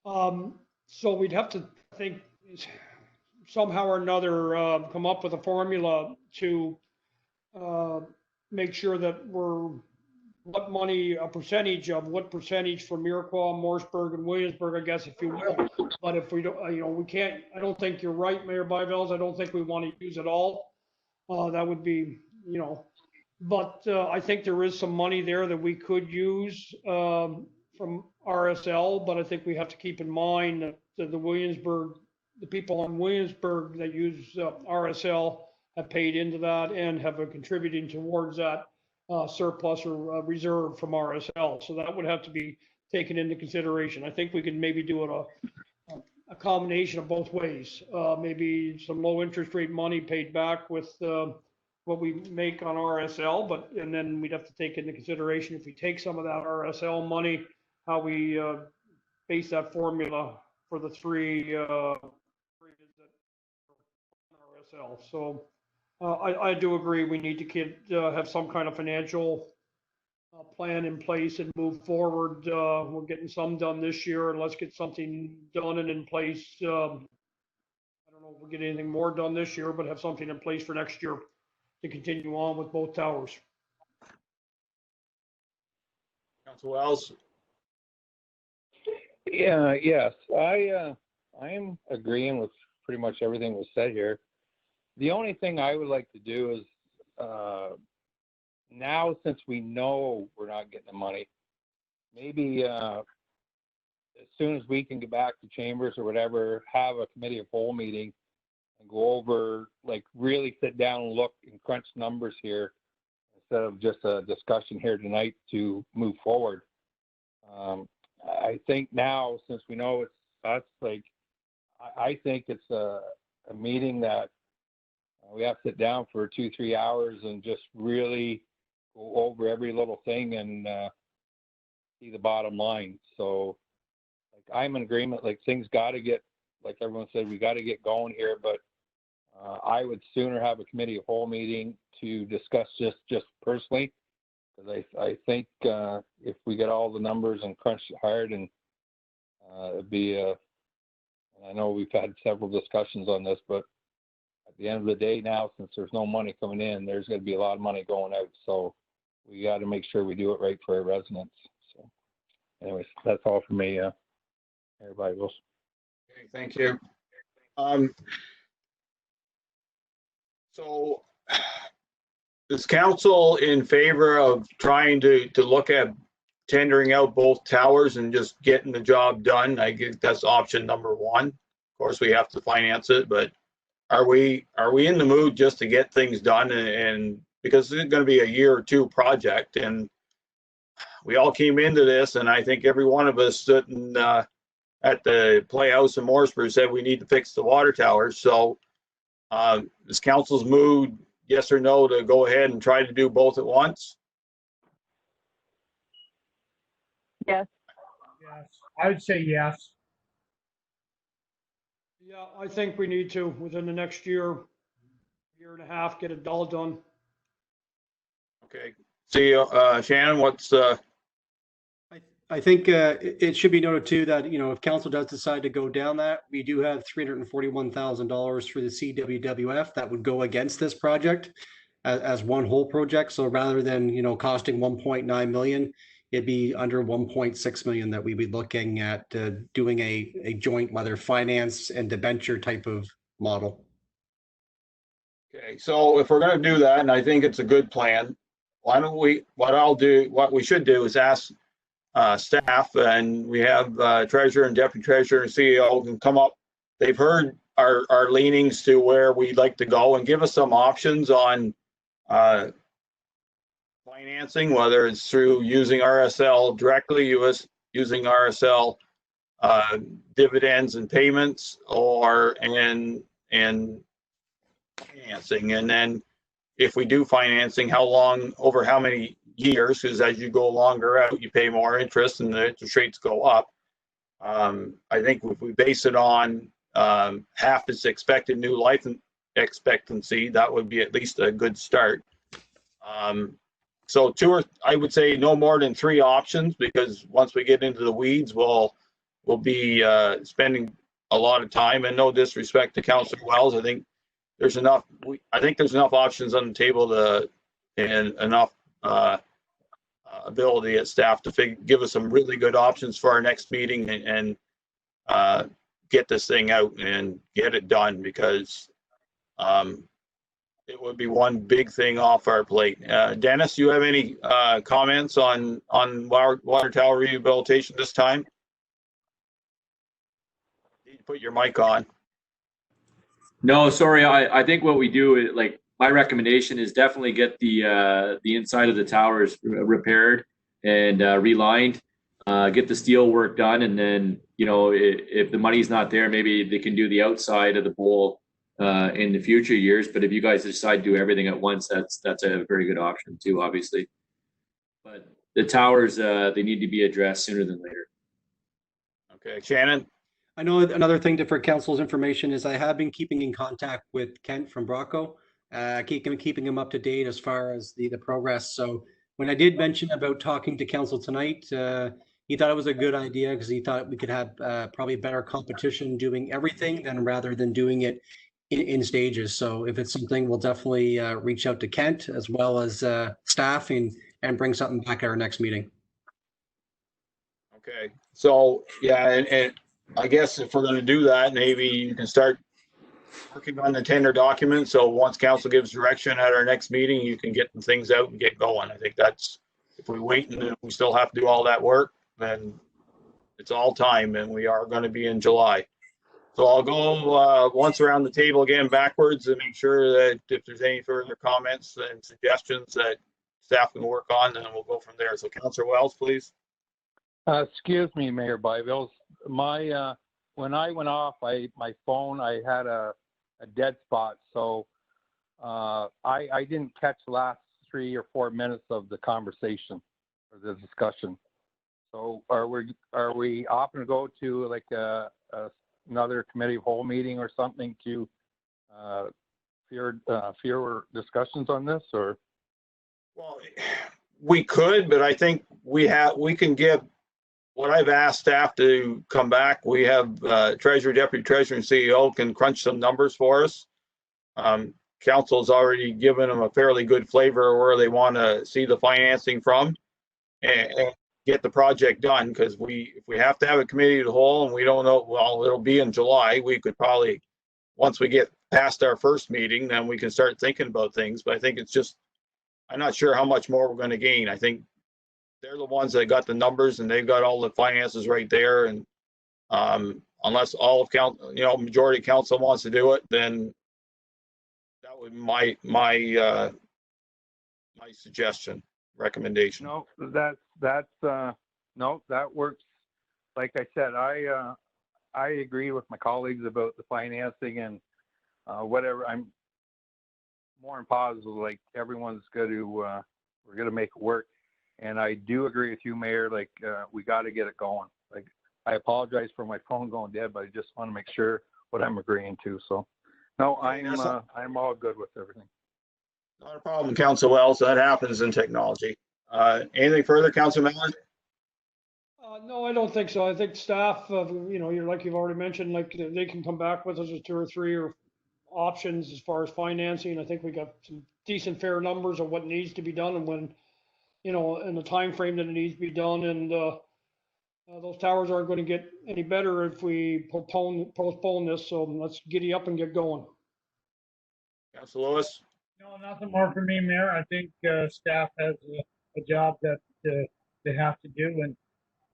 So we'd have to think somehow or another come up with a formula to make sure that we're what money, a percentage of what percentage from Iroquois, Morrisburg, and Williamsburg, I guess, if you will. But if we don't, you know, we can't, I don't think you're right, Mayor Byveld. I don't think we want to use it all. That would be, you know, but I think there is some money there that we could use from RSL, but I think we have to keep in mind that the Williamsburg, the people in Williamsburg that use RSL have paid into that and have been contributing towards that surplus or reserve from RSL. So that would have to be taken into consideration. I think we can maybe do it a combination of both ways. Maybe some low interest rate money paid back with what we make on RSL, but and then we'd have to take into consideration if we take some of that RSL money, how we base that formula for the three RSL. So I do agree we need to have some kind of financial plan in place and move forward. We're getting some done this year, and let's get something done and in place. I don't know if we'll get anything more done this year, but have something in place for next year to continue on with both towers. Councillor Wells. Yeah, yes, I'm agreeing with pretty much everything was said here. The only thing I would like to do is now, since we know we're not getting the money, maybe as soon as we can get back to chambers or whatever, have a committee of whole meeting and go over, like, really sit down and look and crunch numbers here instead of just a discussion here tonight to move forward. I think now, since we know it's us, like, I think it's a meeting that we have to sit down for 2-3 hours and just really go over every little thing and see the bottom line. So, like, I'm in agreement, like, things got to get, like everyone said, we got to get going here, but I would sooner have a committee of whole meeting to discuss just personally, because I think if we get all the numbers and crunch hard, and it'd be And I know we've had several discussions on this, but at the end of the day now, since there's no money coming in, there's going to be a lot of money going out. So we got to make sure we do it right for our residents. So anyways, that's all for me. Everybody else. Okay, thank you. So is council in favor of trying to look at tendering out both towers and just getting the job done? I guess that's option number one. Of course, we have to finance it, but are we in the mood just to get things done? And because it's going to be a year or two project, and we all came into this, and I think every one of us sitting at the Playhouse in Morrisburg said we need to fix the water towers. So is council's mood, yes or no, to go ahead and try to do both at once? Yes. Yes, I would say yes. Yeah, I think we need to, within the next year and a half, get it all done. Okay. See, Shannon, what's I think it should be noted too that, if council does decide to go down that, we do have $341,000 for the CWWF that would go against this project as one whole project. So rather than, costing 1.9 million, it'd be under 1.6 million that we'd be looking at doing a joint, whether finance and debenture type of model. okay? So if we're going to do that, and I think it's a good plan, why don't we? What we should do is ask staff, and we have treasurer and deputy treasurer and CEO can come up. They've heard our leanings to where we'd like to go, and give us some options on financing, whether it's through using RSL directly, using RSL dividends and payments, or and financing. And then if we do financing, how long, over how many years? Because as you go longer out, you pay more interest and the interest rates go up. I think if we base it on half its expected new life expectancy, that would be at least a good start. So I would say no more than 3 options, because once we get into the weeds, we'll be spending a lot of time. And no disrespect to Councillor Wells, I think there's enough. I think there's enough options on the table and enough ability at staff to give us some really good options for our next meeting and get this thing out and get it done, because it would be one big thing off our plate. Dennis, you have any comments on water tower rehabilitation this time? You need to put your mic on. No, sorry. I think what we do is, like, my recommendation is definitely get the inside of the towers repaired and relined, get the steel work done, and then, if the money's not there, maybe they can do the outside of the bowl in the future years. But if you guys decide to do everything at once, that's a very good option too, obviously. But the towers, they need to be addressed sooner than later. Okay, Shannon. I know another thing for council's information is I have been keeping in contact with Kent from Brocco, keeping him up to date as far as the progress. So when I did mention about talking to council tonight, he thought it was a good idea, because he thought we could have probably better competition doing everything rather than doing it in stages. So if it's something, we'll definitely reach out to Kent as well as staff and bring something back at our next meeting. Okay, so yeah, and I guess if we're going to do that, maybe you can start working on the tender document. So once council gives direction at our next meeting, you can get the things out and get going. I think that's, if we wait and we still have to do all that work, then it's all time, and we are going to be in July. So I'll go once around the table again backwards and make sure that if there's any further comments and suggestions that staff can work on, then we'll go from there. So Councillor Wells, please. Excuse me, Mayor Byville. When I went off, my phone, I had a dead spot, so I didn't catch the last 3 or 4 minutes of the conversation or the discussion. So are we often to go to like another committee of whole meeting or something to fewer discussions on this, or? Well, we could, but I think we can give what I've asked staff to come back, we have treasurer, deputy treasurer, and CEO can crunch some numbers for us. Council's already given them a fairly good flavor of where they want to see the financing from and get the project done. Because if we have to have a committee of the whole and we don't know, well, it'll be in July, we could probably, once we get past our first meeting, then we can start thinking about things. But I think it's just, I'm not sure how much more we're going to gain. I think they're the ones that got the numbers and they've got all the finances right there. And unless all of majority council wants to do it, then that would be my suggestion, recommendation. No, no, that works. Like I said, I agree with my colleagues about the financing and whatever. I'm more than positive, like everyone's going to, we're going to make it work. And I do agree with you, Mayor, like we got to get it going. Like I apologize for my phone going dead, but I just want to make sure what I'm agreeing to. So no, I'm all good with everything. Not a problem, Council Wells. That happens in technology. Anything further, Council Mellon? No, I don't think so. I think staff, you're like you've already mentioned, like they can come back with us with 2 or 3 or options as far as financing. I think we got some decent fair numbers of what needs to be done and when, in the time frame that it needs to be done. And those towers aren't going to get any better if we postpone this. So let's giddy up and get going. Council Lewis? No, nothing more for me, Mayor. I think staff has a job that they have to do, and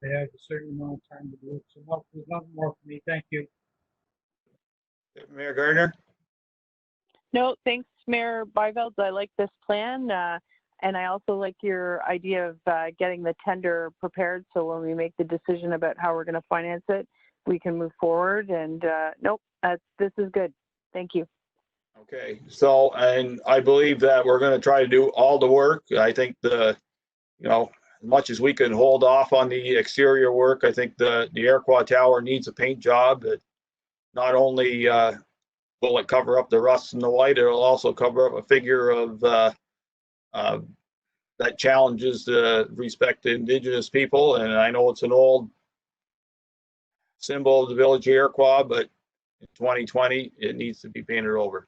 they have a certain amount of time to do it. So no, there's nothing more for me. Thank you. Mayor Gardner? No, thanks, Mayor Byveld. I like this plan. And I also like your idea of getting the tender prepared. So when we make the decision about how we're going to finance it, we can move forward. And nope, this is good. Thank you. Okay, so, and I believe that we're going to try to do all the work. I think as much as we can hold off on the exterior work, I think the Iroquois Tower needs a paint job that not only will it cover up the rust and the white, it'll also cover up a figure of that challenges the respect to Indigenous people. And I know it's an old symbol of the village of Iroquois, but in 2020, it needs to be painted over.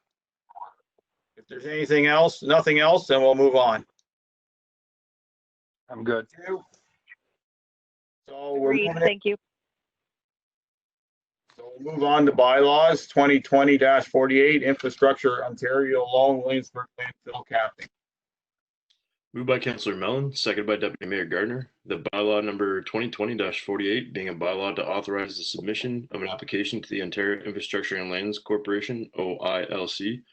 If there's anything else, nothing else, then we'll move on. I'm good. So Thank you. So we'll move on to bylaws 2020-48 infrastructure Ontario loan Williamsburg landfill capping. Moved by Councillor Mellon, seconded by Deputy Mayor Gardner. The bylaw number 2020-48 being a bylaw to authorize the submission of an application to the Ontario Infrastructure and Lands Corporation, OILC,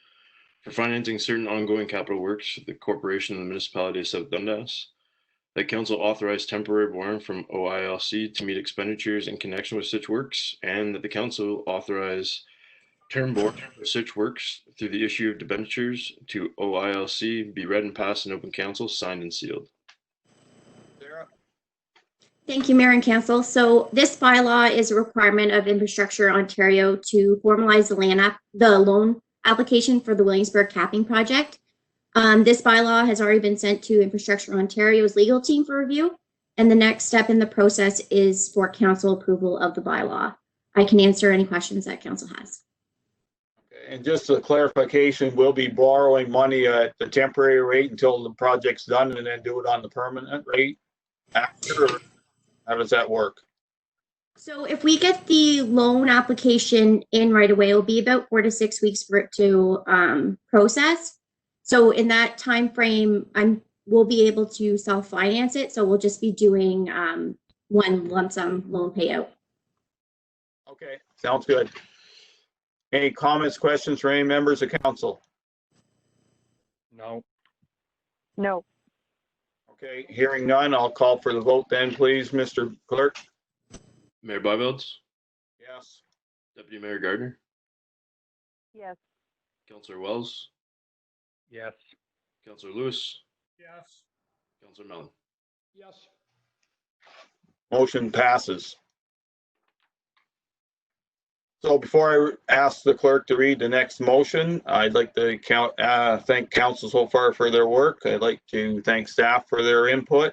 for financing certain ongoing capital works for the corporation of the municipality of South Dundas. That council authorized temporary borrowing from OILC to meet expenditures in connection with such works, and that the council authorize term borrowing for such works through the issue of debentures to OILC be read and passed in open council, signed and sealed. Sarah? Thank you, Mayor and Council. So this bylaw is a requirement of Infrastructure Ontario to formalize the loan application for the Williamsburg capping project. This bylaw has already been sent to Infrastructure Ontario's legal team for review, and the next step in the process is for council approval of the bylaw. I can answer any questions that council has. Okay, and just a clarification, we'll be borrowing money at the temporary rate until the project's done and then do it on the permanent rate after? How does that work? So if we get the loan application in right away, it'll be about 4 to 6 weeks for it to process. So in that time frame, we'll be able to self-finance it. So we'll just be doing one lump sum loan payout. Okay, sounds good. Any comments, questions for any members of council? No. No. Okay, hearing none, I'll call for the vote then, please, Mr. Clerk. Mayor Byvelds, Yes. Deputy Mayor Gardner, Yes. Councillor Wells, Yes. Councillor Lewis, Yes. Councillor Mellon. Yes. Motion passes. So before I ask the clerk to read the next motion, I'd like to thank council so far for their work. I'd like to thank staff for their input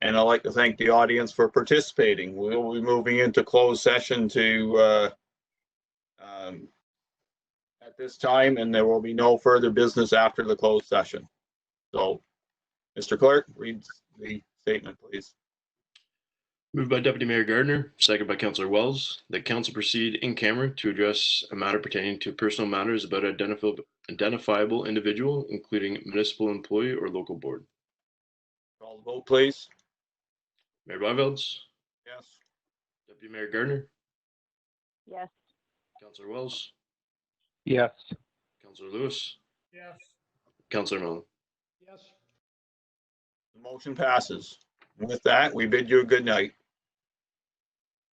And I'd like to thank the audience for participating. We'll be moving into closed session at this time, and there will be no further business after the closed session. So, Mr. Clerk, read the statement, please. Moved by Deputy Mayor Gardner, second by Councillor Wells, that council proceed in camera to address a matter pertaining to personal matters about identifiable individual, including municipal employee or local board. Call the vote, please. Mayor Byvelds, Yes. Deputy Mayor Gardner, Yes. Councillor Wells, Yes. Councillor Lewis, Yes. Councillor Mellon. Yes. The motion passes. With that, we bid you a good night.